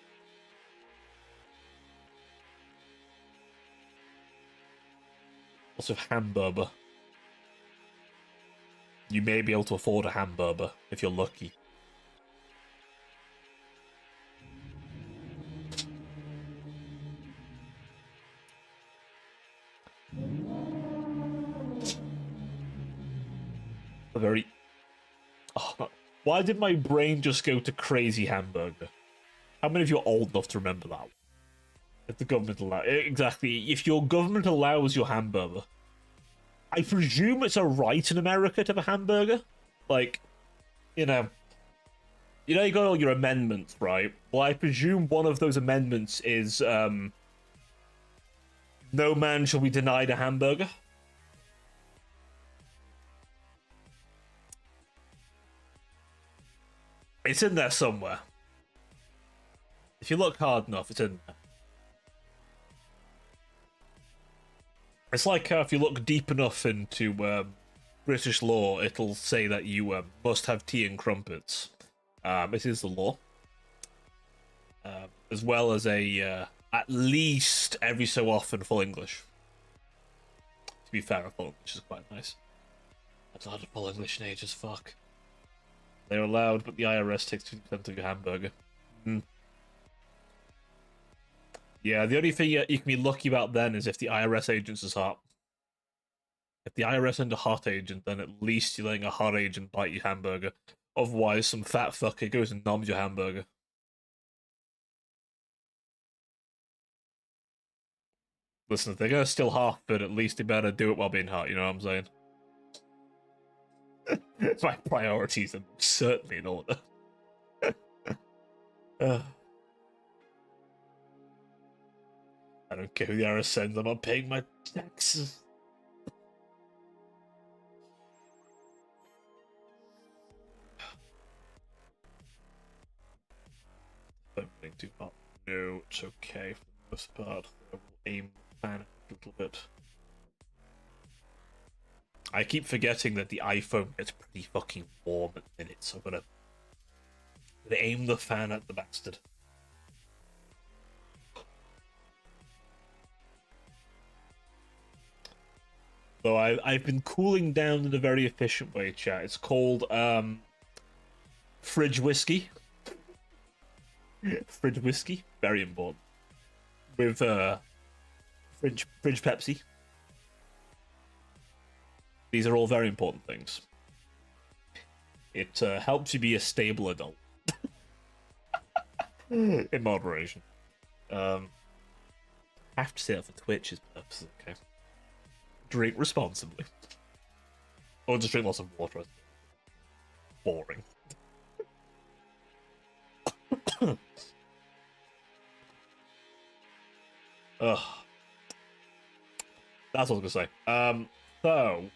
Also, hamburger. You may be able to afford a hamburger if you're lucky. A very... Oh, why did my brain just go to crazy hamburger? How many of you are old enough to remember that one? If the government allows... Exactly. If your government allows your hamburger... I presume it's a right in America to have a hamburger? Like, you know... You know you got all your amendments, right? Well, I presume one of those amendments is, no man shall be denied a hamburger. It's in there somewhere. If you look hard enough, it's in there. It's like if you look deep enough into British law, it'll say that you must have tea and crumpets. It is the law. As well as a at least every so often full English. To be fair, full English is quite nice. I've not had full English in ages, fuck. They're allowed, but the IRS takes 50% of your hamburger. Yeah, the only thing you can be lucky about then is if the IRS agent is hot. If the IRS send a hot agent, then at least you're letting a hot agent bite your hamburger. Otherwise, some fat fucker goes and noms your hamburger. Listen, if they're gonna steal half of it, at least they better do it while being hot, you know what I'm saying? My priorities are certainly in order. I don't care who the IRS sends, I'm not paying my taxes. Opening too hot. No, it's okay for the most part. I will aim the fan a little bit. I keep forgetting that the iPhone gets pretty fucking warm at minutes, so I'm gonna aim the fan at the bastard. Though I've been cooling down in a very efficient way, chat. It's called fridge whiskey. Fridge whiskey, very important. With fridge Pepsi. These are all very important things. It helps you be a stable adult. In moderation. I have to say that for Twitch's purposes, okay? Drink responsibly. Or just drink lots of water. Boring. Ugh. That's what I was gonna say. So,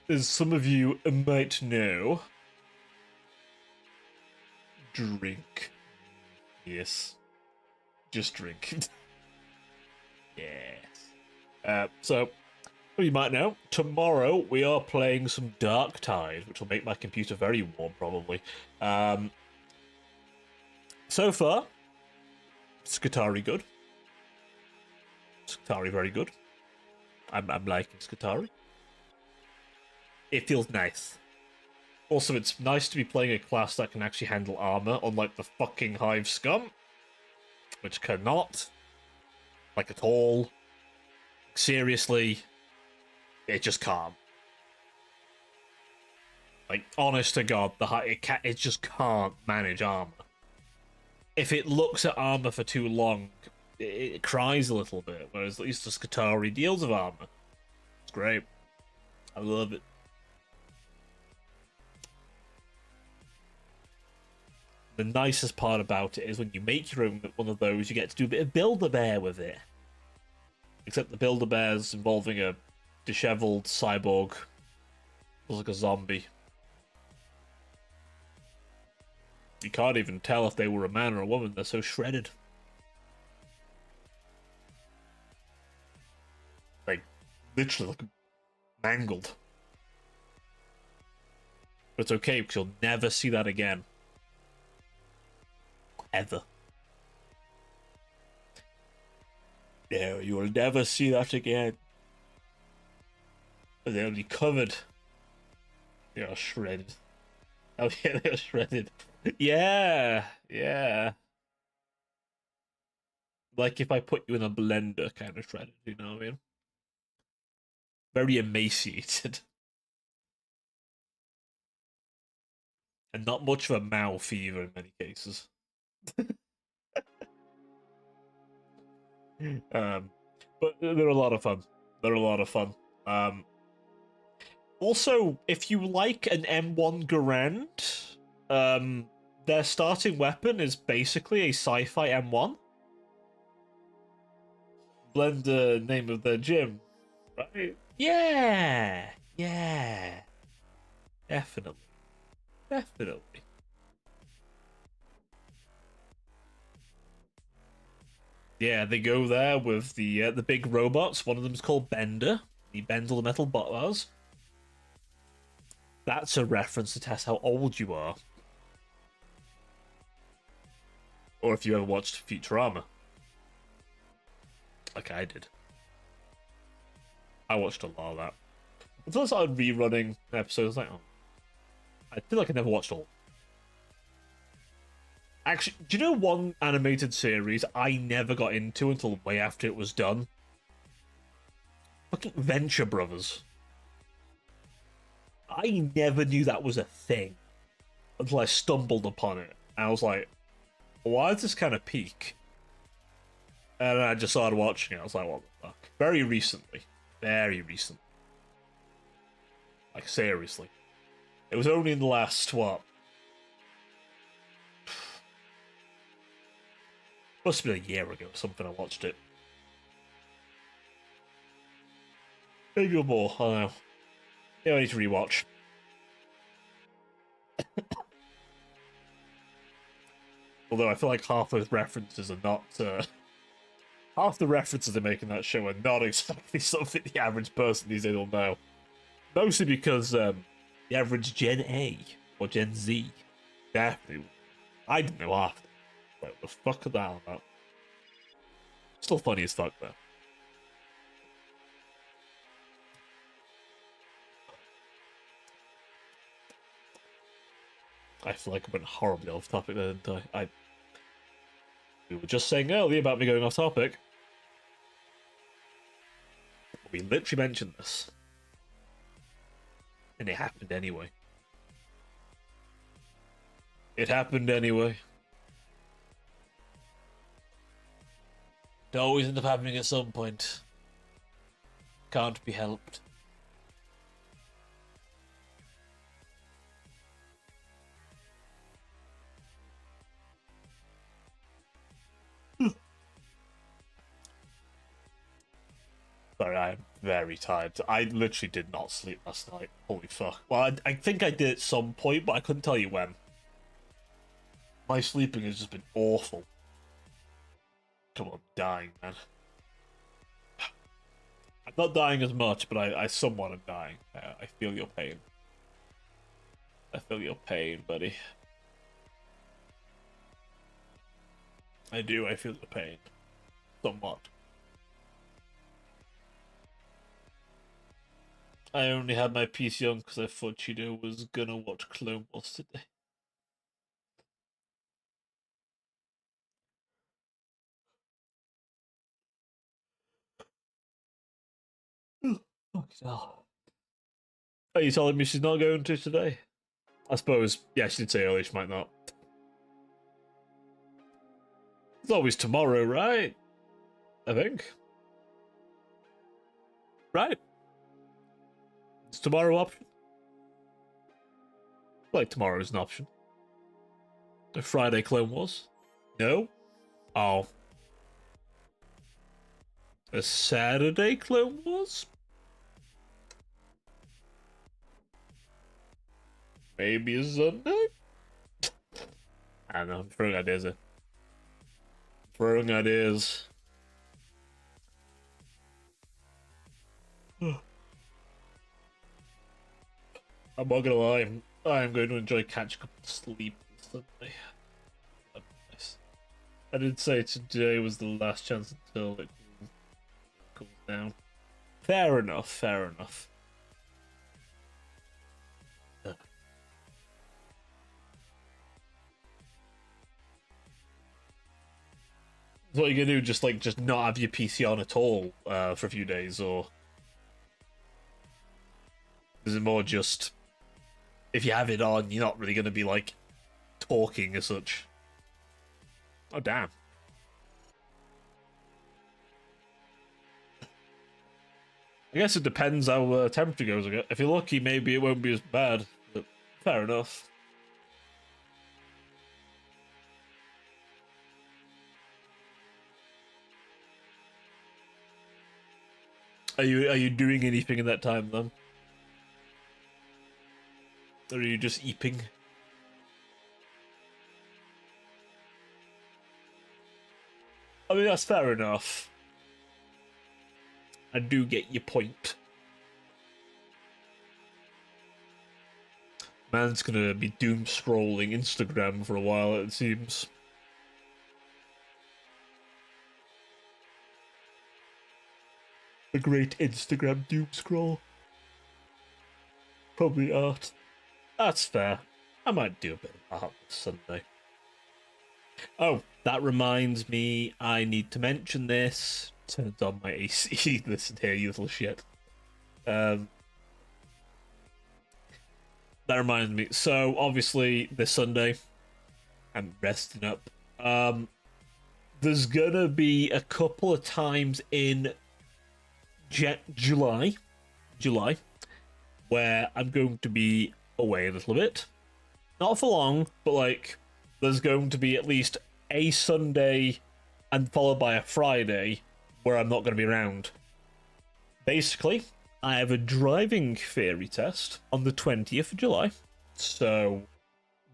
as some of you might know, drink. Yes. Just drink. Yes. So, you might know, tomorrow we are playing some Dark Tide, which will make my computer very warm, probably. So far, Skatari good. Skatari very good. I'm liking Skatari. It feels nice. Also, it's nice to be playing a class that can actually handle armor, unlike the fucking Hive Scum, which cannot. Like, at all. Seriously, it just can't. Like, honest to God, it just can't manage armor. If it looks at armor for too long, it cries a little bit, whereas at least the Skatari deals with armor. It's great. I love it. The nicest part about it is when you make your own one of those, you get to do a bit of Build-A-Bear with it. Except the Build-A-Bear's involving a disheveled cyborg. Looks like a zombie. You can't even tell if they were a man or a woman, they're so shredded. Like, literally, like, mangled. But it's okay, because you'll never see that again. Ever. No, you will never see that again. But they're only covered. They are shredded. Oh yeah, they are shredded. Yeah, yeah. Like if I put you in a blender, kind of shredded. You know what I mean? Very emaciated, and not much of a mouth either in many cases. um, but they're a lot of fun. They're a lot of fun. Um, Also, if you like an M1 Garand, their starting weapon is basically a sci-fi M1. Blend the name of their gym, right? Yeah, yeah, definitely, definitely. Yeah, they go there with the big robots. One of them's called Bender. The Bendel the Metal Bot. That's a reference to test how old you are, or if you ever watched Futurama, like I did. I watched a lot of that. Until I started rerunning episodes, like, oh, I feel like I never watched all. Actually, do you know one animated series I never got into until way after it was done? Fucking Venture Brothers. I never knew that was a thing until I stumbled upon it. And I was like, why is this kind of peak? And then I just started watching it. I was like, what the fuck? Very recently. Very recent. Like, seriously. It was only in the last, what? Must have been a year ago or something I watched it. Maybe more, I don't know. Yeah, I need to rewatch. Although I feel like half those references are not. Half the references they make in that show are not exactly something the average person these days will know. Mostly because the average Gen A or Gen Z definitely. I didn't know half. Like, what the fuck are that all about? Still funny as fuck, though. I feel like I went horribly off topic there, didn't I? We were just saying earlier about me going off topic. We literally mentioned this. And it happened anyway. It happened anyway. It always ends up happening at some point. Can't be helped. Sorry, I'm very tired. I literally did not sleep last night. Holy fuck. Well, I think I did at some point, but I couldn't tell you when. My sleeping has just been awful. Come on, I'm dying, man. I'm not dying as much, but I somewhat am dying. I feel your pain. I feel your pain, buddy. I do, I feel your pain. Somewhat. I only had my PC on because I thought Cheeto was gonna watch Clone Wars today. Fuck hell. Are you telling me she's not going to today? I suppose, yeah, she did say earlier she might not. It's always tomorrow, right? I think. Right? Is tomorrow option? Like tomorrow's an option. The Friday Clone Wars? No? Oh. A Saturday Clone Wars? Maybe a Sunday? I don't know, I'm throwing ideas in. Throwing ideas. I'm not gonna lie, I'm going to enjoy catching up on sleep on Sunday. That'd be nice. I did say today was the last chance until it cools down. Fair enough, fair enough. So what are you gonna do? Just not have your PC on at all for a few days, or is it more just if you have it on, you're not really gonna be like talking as such? Oh damn. I guess it depends how temperature goes. If you're lucky, maybe it won't be as bad. But fair enough. Are you doing anything in that time then? Or are you just eeping? I mean, that's fair enough. I do get your point. Man's gonna be doom scrolling Instagram for a while, it seems. A great Instagram doom scroll. Probably art. That's fair. I might do a bit of art this Sunday. Oh, that reminds me, I need to mention this. Turned on my AC. Listen here, you little shit. That reminds me. So, obviously, this Sunday, I'm resting up. There's gonna be a couple of times in July, where I'm going to be away a little bit. Not for long, but like, there's going to be at least a Sunday and followed by a Friday where I'm not going to be around. Basically, I have a driving theory test on the 20th of July. So,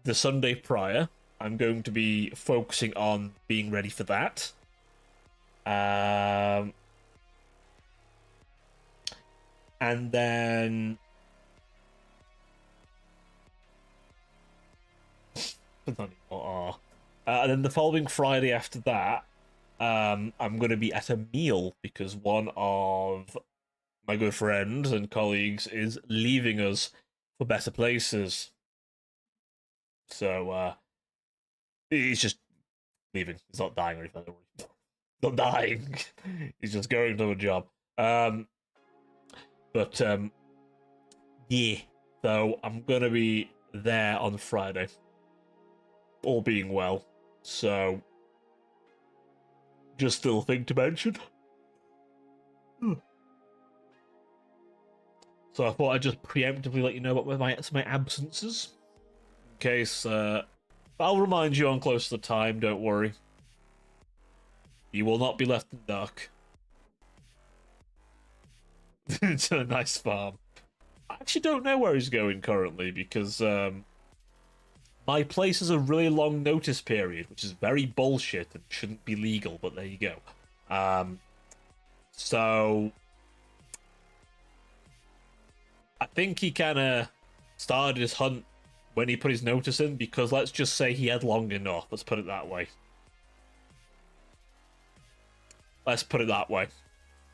the Sunday prior, I'm going to be focusing on being ready for that. And then and then the following Friday after that, I'm going to be at a meal because one of my good friends and colleagues is leaving us for better places. So he's just leaving. He's not dying or anything. He's not dying. He's just going to a job. But yeah. So I'm going to be there on Friday. All being well. So just still a thing to mention. So I thought I'd just preemptively let you know about my absences. In case, I'll remind you on close to the time, don't worry. You will not be left in the dark. It's a nice farm. I actually don't know where he's going currently because my place has a really long notice period, which is very bullshit and shouldn't be legal, but there you go. So I think he kind of started his hunt when he put his notice in because let's just say he had long enough. Let's put it that way.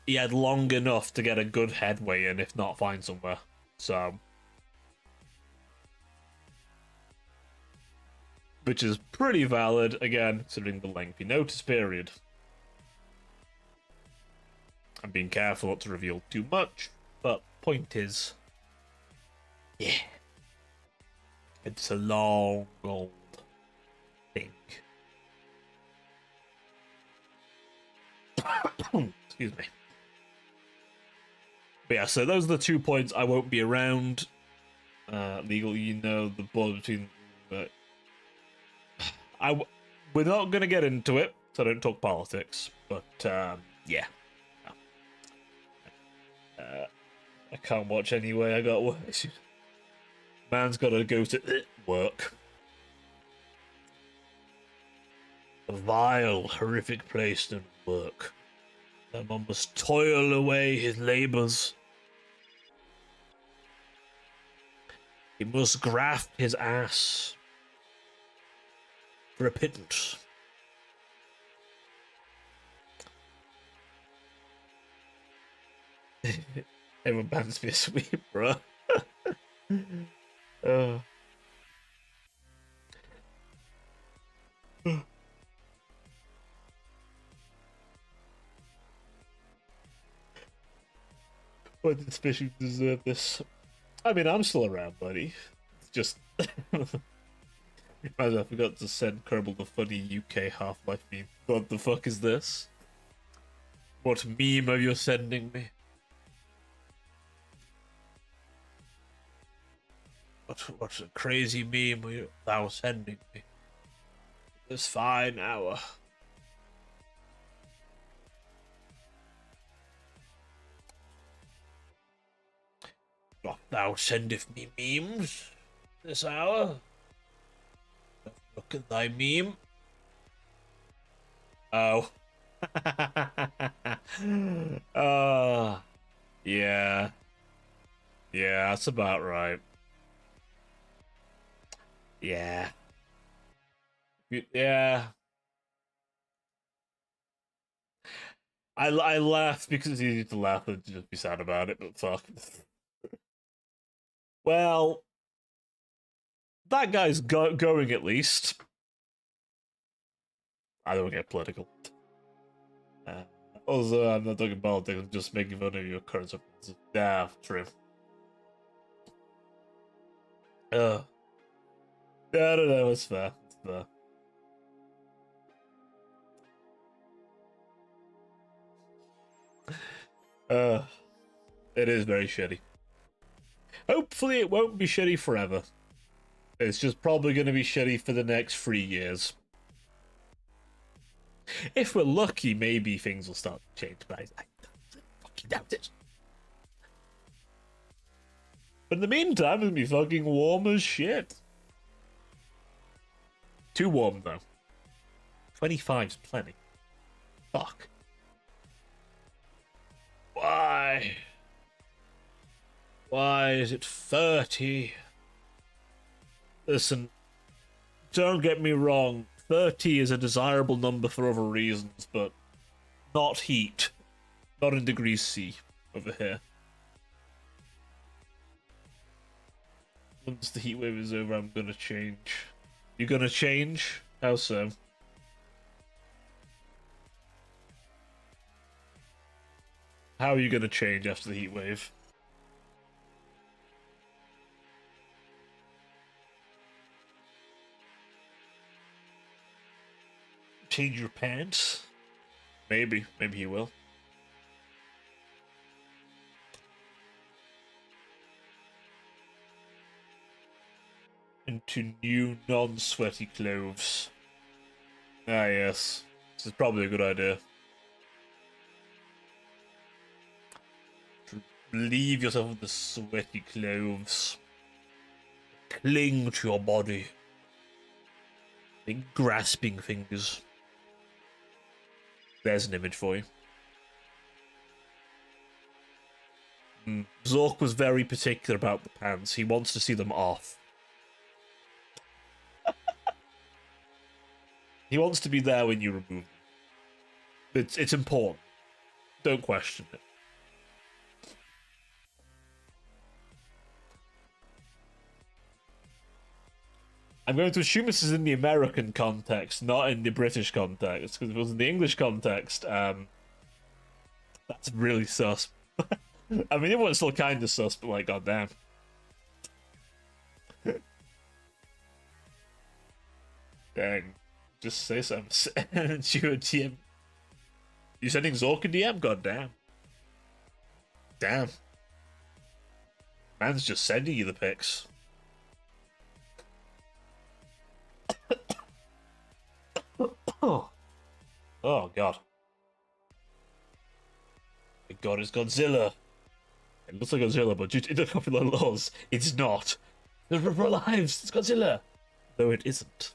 He had long enough to get a good headway in, if not find somewhere. So, which is pretty valid, again, considering the lengthy notice period. I'm being careful not to reveal too much, but point is, yeah, it's a long old thing. Excuse me. But yeah, so those are the 2 points I won't be around. Legal, the border between. We're not going to get into it, so I don't talk politics. But yeah, I can't watch anyway. I got work. Man's got to go to work. A vile, horrific place to work. That man must toil away his labours. He must graft his ass for a pittance. Everyone bans me a sweep, bro. But especially deserve this. I mean, I'm still around, buddy. It's just. I forgot to send Kerbal the funny UK Half-Life meme. What the fuck is this? What meme are you sending me? What a crazy meme are you thou sending me? This fine hour. Doth thou sendeth me memes this hour? Look at thy meme. Oh. Yeah. Yeah, that's about right. Yeah. Yeah. I laugh because it's easy to laugh and just be sad about it, but fuck. Well, that guy's going at least. I don't get political. Also, I'm not talking politics, I'm just making fun of your current opinions. Yeah, true. Yeah, I don't know, it's fair. It's fair. It is very shitty. Hopefully it won't be shitty forever. It's just probably going to be shitty for the next 3 years. If we're lucky, maybe things will start to change, but I fucking doubt it. But in the meantime, it's going to be fucking warm as shit. Too warm, though. 25's plenty. Fuck. Why? Why is it 30? Listen, don't get me wrong. 30 is a desirable number for other reasons, but not heat. Not in degrees C over here. Once the heat wave is over, I'm gonna change. You gonna change? How so? How are you gonna change after the heat wave? Change your pants? Maybe. Maybe you will. Into new non-sweaty clothes. Ah, yes. This is probably a good idea. Leave yourself with the sweaty clothes. Cling to your body. Big grasping fingers. There's an image for you. Zork was very particular about the pants. He wants to see them off. He wants to be there when you remove them. It's important. Don't question it. I'm going to assume this is in the American context, not in the British context, because if it was in the English context, that's really sus. I mean, it was still kind of sus, but like, goddamn. Dang. Just say something. You a DM. You sending Zork a DM? Goddamn. Damn. Man's just sending you the pics. Oh. Oh, God. My God, it's Godzilla. It looks like Godzilla, but due to copyright laws, it's not. The Rubber Lives, it's Godzilla. Though it isn't.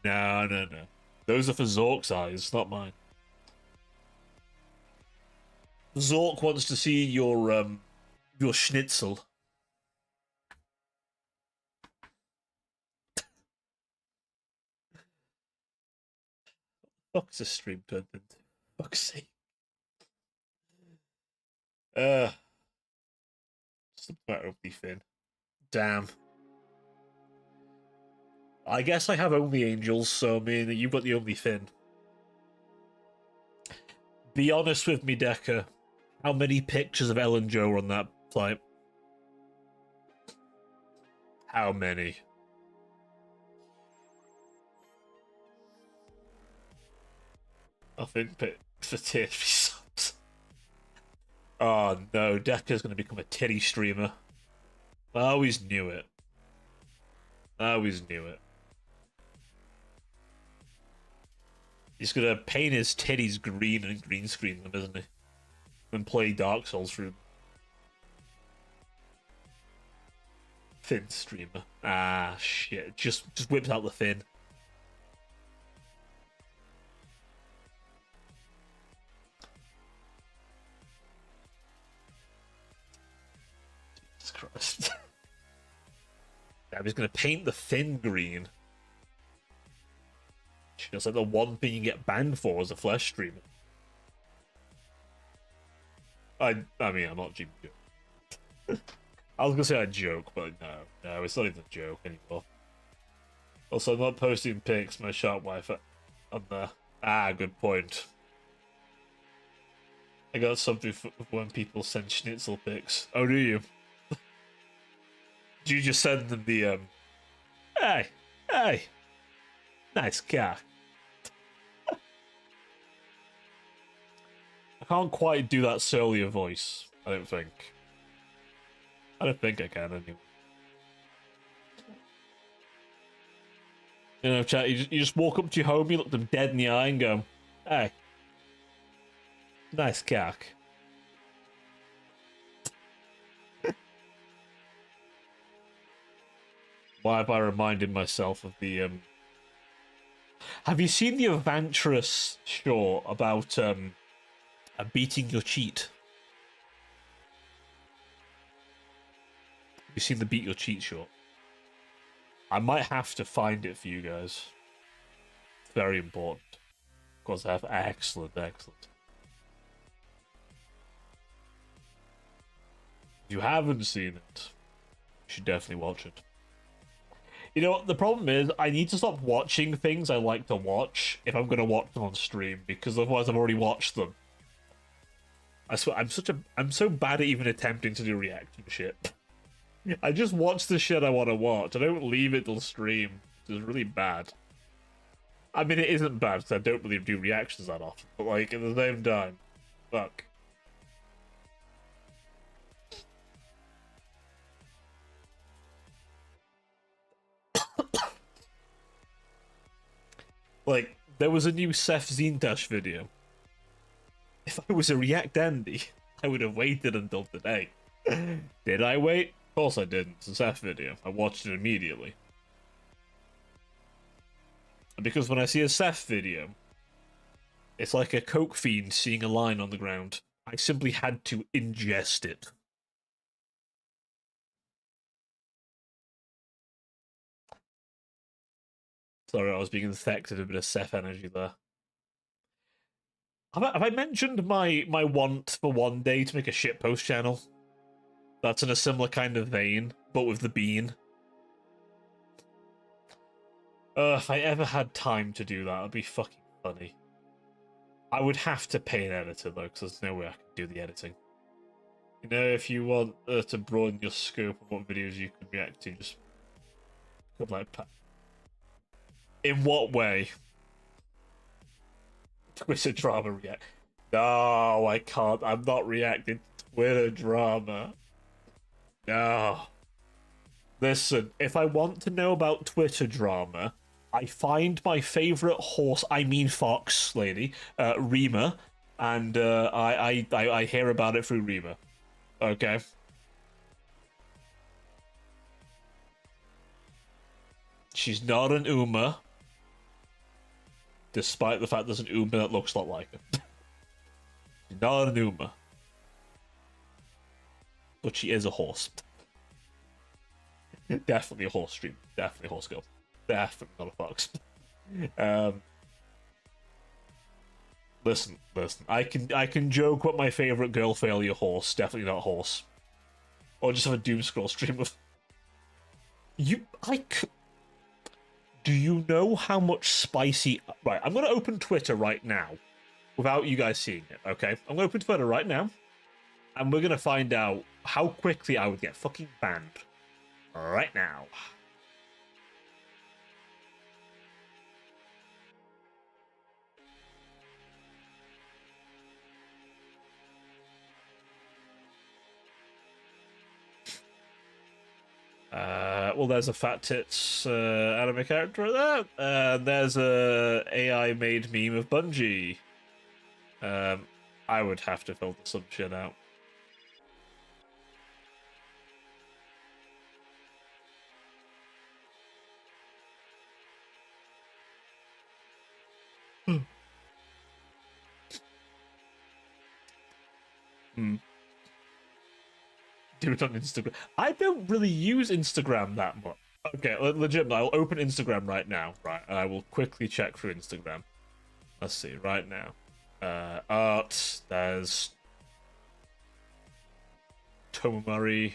No, no, no. Those are for Zork's eyes, not mine. Zork wants to see your schnitzel. Fuck's a stream turned into? Fuck's sake. What's the matter with the Finn? Damn. I guess I have only angels, so I mean you've got the only Finn. Be honest with me, Decker. How many pictures of Ellen Joe were on that flight? How many? I think for tier 3 subs. Oh no, Decker's gonna become a titty streamer. I always knew it. I always knew it. He's gonna paint his titties green and green screen them, isn't he? And play Dark Souls through them. Fin streamer. Ah, shit. Just whips out the fin. Jesus Christ. I was gonna paint the fin green. It's like the one thing you get banned for as a flesh streamer. I mean, I'm not joking. I was gonna say I joke, but no, it's not even a joke anymore. Also, I'm not posting pics, my sharp wife on there. Ah, good point. I got something for when people send schnitzel pics. Oh, do you? Do you just send them the, hey, nice car. I can't quite do that surlier voice, I don't think. I don't think I can, anyway. You know, chat, you just walk up to your homie, look them dead in the eye and go, hey, nice cock. Why have I reminded myself of the, Have you seen the Avantress short about, beating your cheat? Have you seen the beat your cheat short? I might have to find it for you guys. It's very important. Because I have excellent. If you haven't seen it, you should definitely watch it. You know what, the problem is, I need to stop watching things I like to watch if I'm going to watch them on stream, because otherwise I've already watched them. I swear, I'm so bad at even attempting to do reaction shit. I just watch the shit I want to watch. I don't leave it till stream. It's really bad. I mean, it isn't bad, because I don't really do reactions that often, but, like, at the same time, fuck. Like, there was a new Seth Zintash video. If I was a React Andy, I would have waited until today. Did I wait? Of course I didn't. It's a Seth video. I watched it immediately. Because when I see a Seth video, it's like a coke fiend seeing a line on the ground. I simply had to ingest it. Sorry, I was being infected with a bit of Seth energy there. Have I mentioned my want for one day to make a shitpost channel? That's in a similar kind of vein, but with the bean. If I ever had time to do that, it'd be fucking funny. I would have to pay an editor, though, because there's no way I can do the editing. You know, if you want to broaden your scope of what videos you can react to, just... like... In what way? Twitter drama react. No, I can't. I'm not reacting to Twitter drama. No. Listen, if I want to know about Twitter drama, I find my favorite horse, I mean fox lady, Rima, and I hear about it through Rima. Okay? She's not an Uma, despite the fact there's an Uma that looks a lot like her. She's not an Uma. But she is a horse. Definitely a horse stream. Definitely a horse girl. Definitely not a fox. Listen. I can joke what my favorite girl failure horse. Definitely not a horse. Or just have a doom scroll stream of. Do you know how much spicy? Right, I'm gonna open Twitter right now, without you guys seeing it. Okay, I'm gonna open Twitter right now. And we're gonna find out how quickly I would get fucking banned right now. Well, there's a fat tits anime character there. There's a AI made meme of Bungie. I would have to filter some shit out. Do it on Instagram. I don't really use Instagram that much. Okay, legit. I'll open Instagram right now. Right, and I will quickly check through Instagram. Let's see right now. Art. There's Tomomari.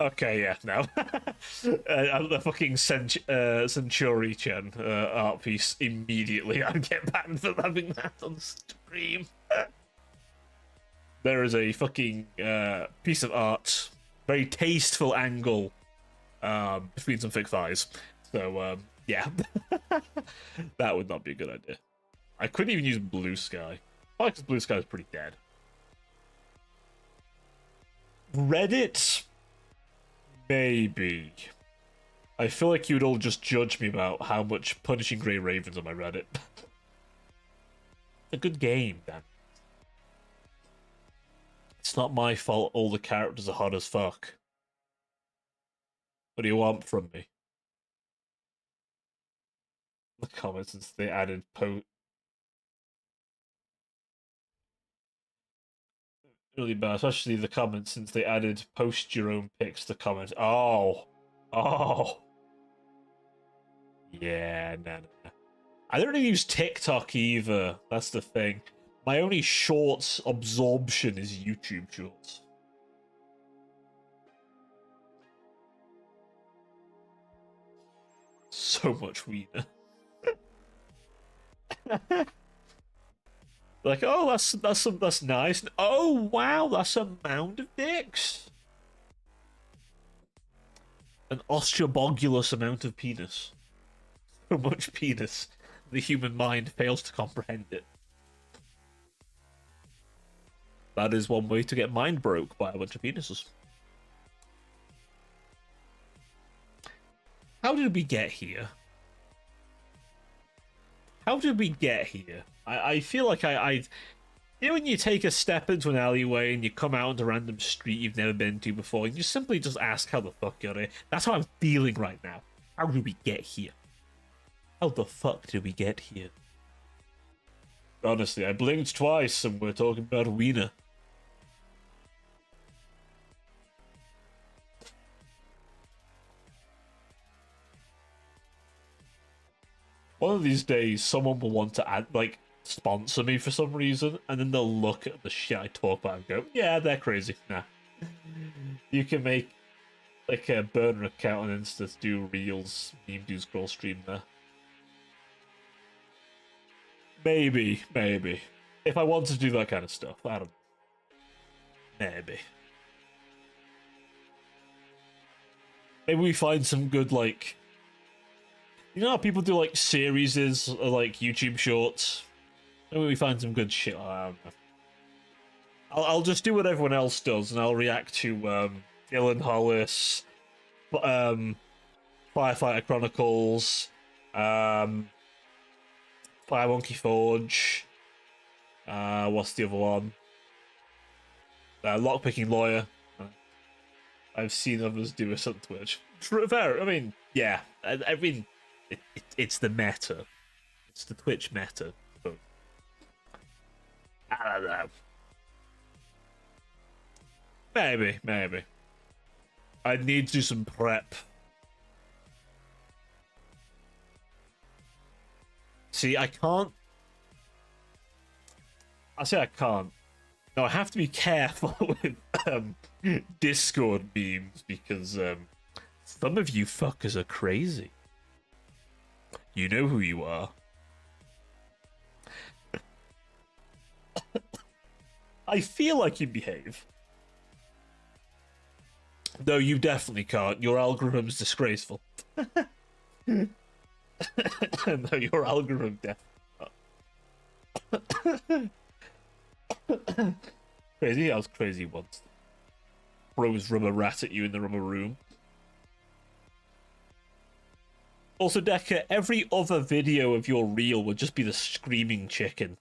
Okay, yeah, no. The fucking Centuri-chan art piece immediately. I'd get banned for having that on stream. There is a fucking piece of art, very tasteful angle between some thick thighs. So, yeah. That would not be a good idea. I couldn't even use Blue Sky. I like Blue Sky is pretty dead. Reddit? Maybe. I feel like you'd all just judge me about how much Punishing Grey Ravens on my Reddit. A good game, Dan. It's not my fault all the characters are hot as fuck. What do you want from me? The comments since they added really bad, especially the comments since they added post your own pics to comment. Oh. Yeah, no. I don't really use TikTok either. That's the thing. My only shorts absorption is YouTube shorts. So much wiener. Like, oh, that's nice. Oh, wow, that's a mound of dicks. An osteobogulous amount of penis. So much penis, the human mind fails to comprehend it. That is one way to get mind broke by a bunch of penises. How did we get here? How did we get here? I feel like you know when you take a step into an alleyway and you come out onto a random street you've never been to before, and you simply just ask how the fuck you're here. That's how I'm feeling right now. How did we get here? How the fuck did we get here? Honestly, I blinked twice and we're talking about wiener. One of these days, someone will want to add, like, sponsor me for some reason, and then they'll look at the shit I talk about and go, yeah, they're crazy. Nah. You can make, like, a burner account on Insta, do reels, meme do scroll stream there. Maybe. If I want to do that kind of stuff, I don't know. Maybe. Maybe we find some good, like... You know how people do, like, series, or, like, YouTube shorts? Maybe we find some good shit. I don't know. I'll just do what everyone else does, and I'll react to, Dylan Hollis, Firefighter Chronicles, Fire Monkey Forge, what's the other one? Lockpicking Lawyer. I've seen others do it on Twitch. Fair, I mean, yeah. I mean, it's the meta. It's the Twitch meta. But I don't know. Maybe. I need to do some prep. See, I can't. I say I can't. No, I have to be careful with Discord memes because some of you fuckers are crazy. You know who you are. I feel like you behave. No, you definitely can't. Your algorithm's disgraceful. No, your algorithm definitely not. Crazy? I was crazy once. Throws rubber rat at you in the rubber room. Also, Decker, every other video of your reel would just be the screaming chicken.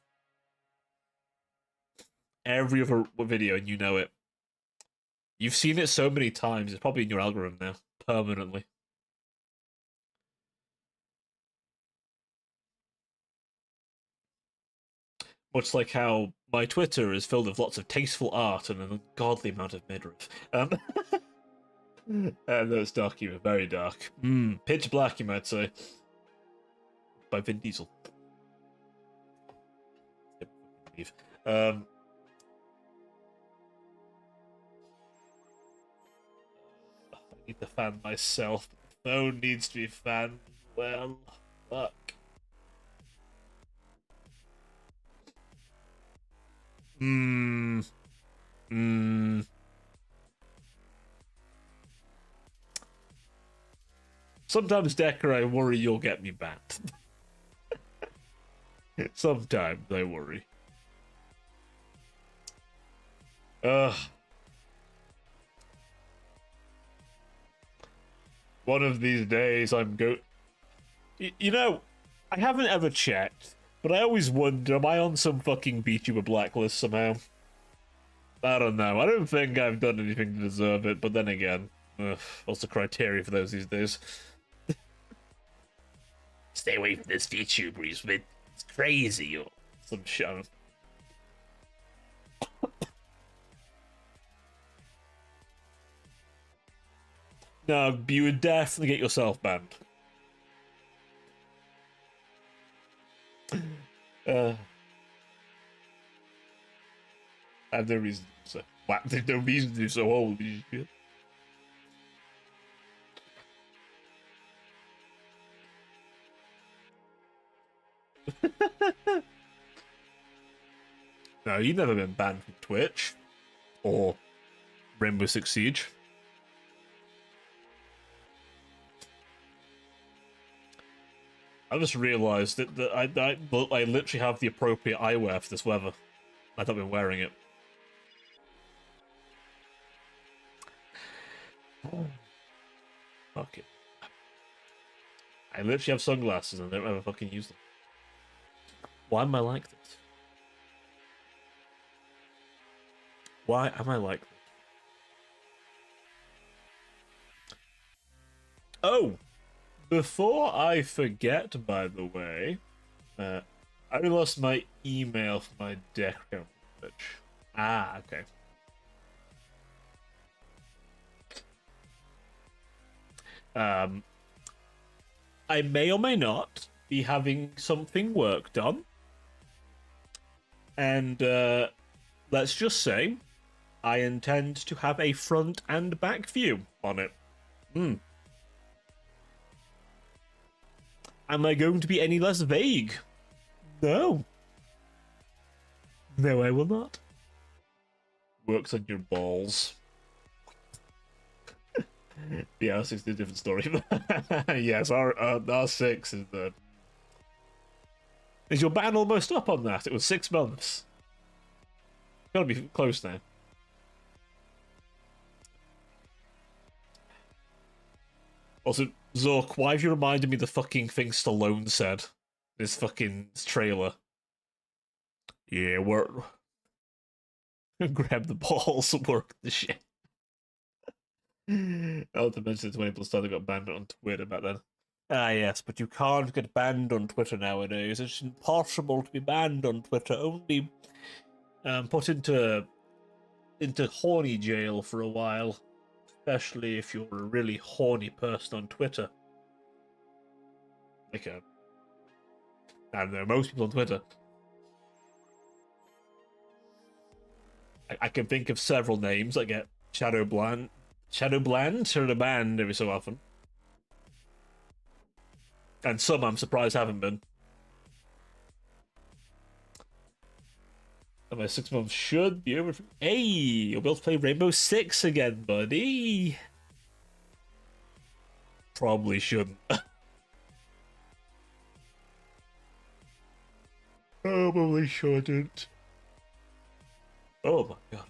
Every other video, and you know it. You've seen it so many times, it's probably in your algorithm now, permanently. Much like how my Twitter is filled with lots of tasteful art and an ungodly amount of midriff. No, it's dark humor, very dark. Pitch black, you might say. By Vin Diesel. I need to fan myself. The phone needs to be fanned. Well, fuck. Sometimes, Decker, I worry you'll get me banned. Sometimes I worry. One of these days I'm You know, I haven't ever checked, but I always wonder, am I on some fucking VTuber blacklist somehow? I don't know. I don't think I've done anything to deserve it, but then again, what's the criteria for those these days? Stay away from this VTuber, it's crazy or some shit. No, you would definitely get yourself banned. I have no reason to do so. Wow, there's no reason to do so. Holy shit. No, you've never been banned from Twitch or Rainbow Six Siege. I just realised that I literally have the appropriate eyewear for this weather. I've not been wearing it. Fuck it. I literally have sunglasses and I don't ever fucking use them. Why am I like this? Why am I like this? Oh! Before I forget, by the way, I lost my email for my deck account. Ah, okay. I may or may not be having something worked on. And let's just say I intend to have a front and back view on it. Am I going to be any less vague? No. No, I will not. Works on your balls. Yeah, R6 is a different story. Yes, R6 is the... Is your ban almost up on that? It was 6 months. Gotta be close now. Also, Zork, why have you reminded me of the fucking thing Stallone said? This fucking trailer. Yeah, we're... Grab the balls and work the shit. I'll have to mention the 20 plus time they got banned on Twitter back then. Ah, yes, but you can't get banned on Twitter nowadays. It's impossible to be banned on Twitter. Only put into horny jail for a while, especially if you're a really horny person on Twitter. Like I don't know, most people on Twitter. I can think of several names that get shadow banned every so often. And some I'm surprised haven't been. And my 6 months should be over. Hey, you'll be able to play Rainbow Six again, buddy. Probably shouldn't. Probably shouldn't. Oh my god.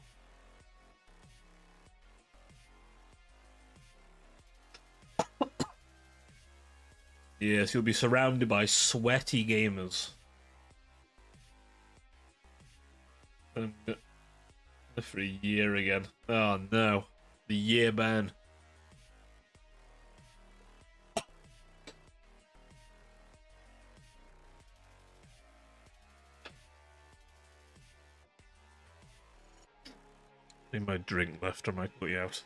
Yes, you'll be surrounded by sweaty gamers. And for a year again. Oh no. The year ban. I need my drink left, or I might put you out.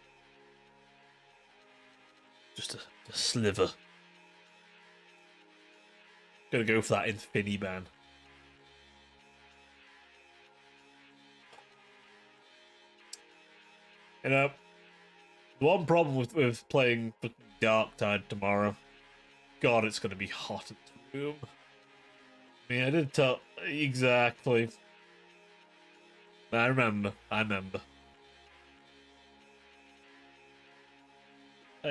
Just a sliver. Gonna go for that Infini ban. You know, the one problem with playing Dark Tide tomorrow, God, it's gonna be hot in this room. I mean, I did tell exactly. I remember. I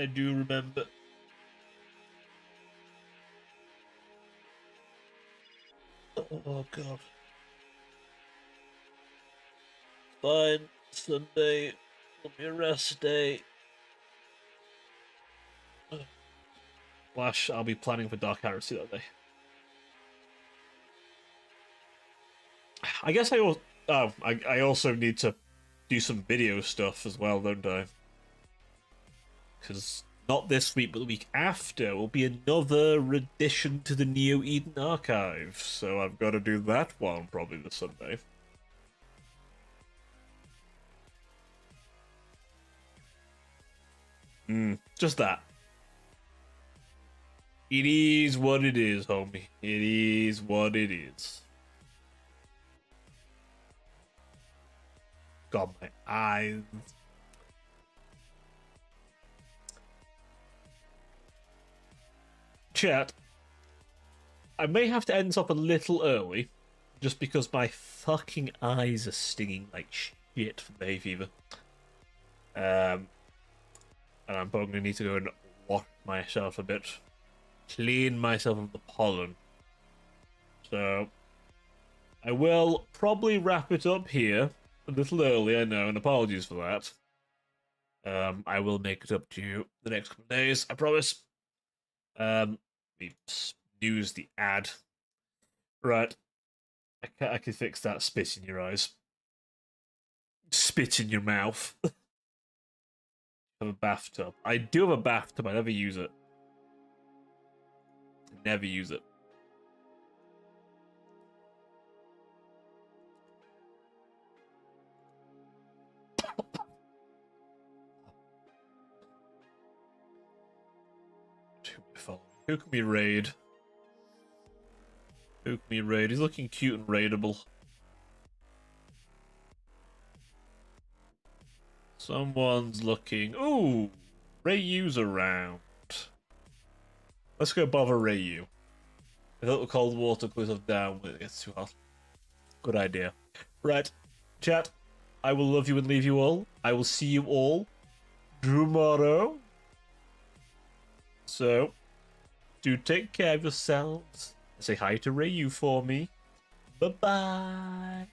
do remember. Oh god. Fine. Sunday will be a rest day. Flash, I'll be planning for Dark Heresy that day. I guess I also need to do some video stuff as well, don't I? Because not this week, but the week after will be another addition to the Neo Eden archive. So I've got to do that one probably this Sunday. Just that. It is what it is, homie. It is what it is. God, my eyes. Chat. I may have to end this up a little early, just because my fucking eyes are stinging like shit from the hay fever. And I'm probably gonna need to go and wash myself a bit, clean myself of the pollen. So I will probably wrap it up here a little early, I know, and apologies for that. I will make it up to you the next couple of days, I promise. We snooze the ad. Right. I can fix that spit in your eyes. Spit in your mouth. Have a bathtub. I do have a bathtub, I never use it. Never use it. Who can we raid? Who can we raid? He's looking cute and raidable. Someone's looking... Ooh! Rayu's around. Let's go bother Rayu. A little cold water cools off down when it gets too hot. Good idea. Right. Chat, I will love you and leave you all. I will see you all tomorrow. So, do take care of yourselves. Say hi to Rayu for me. Bye-bye.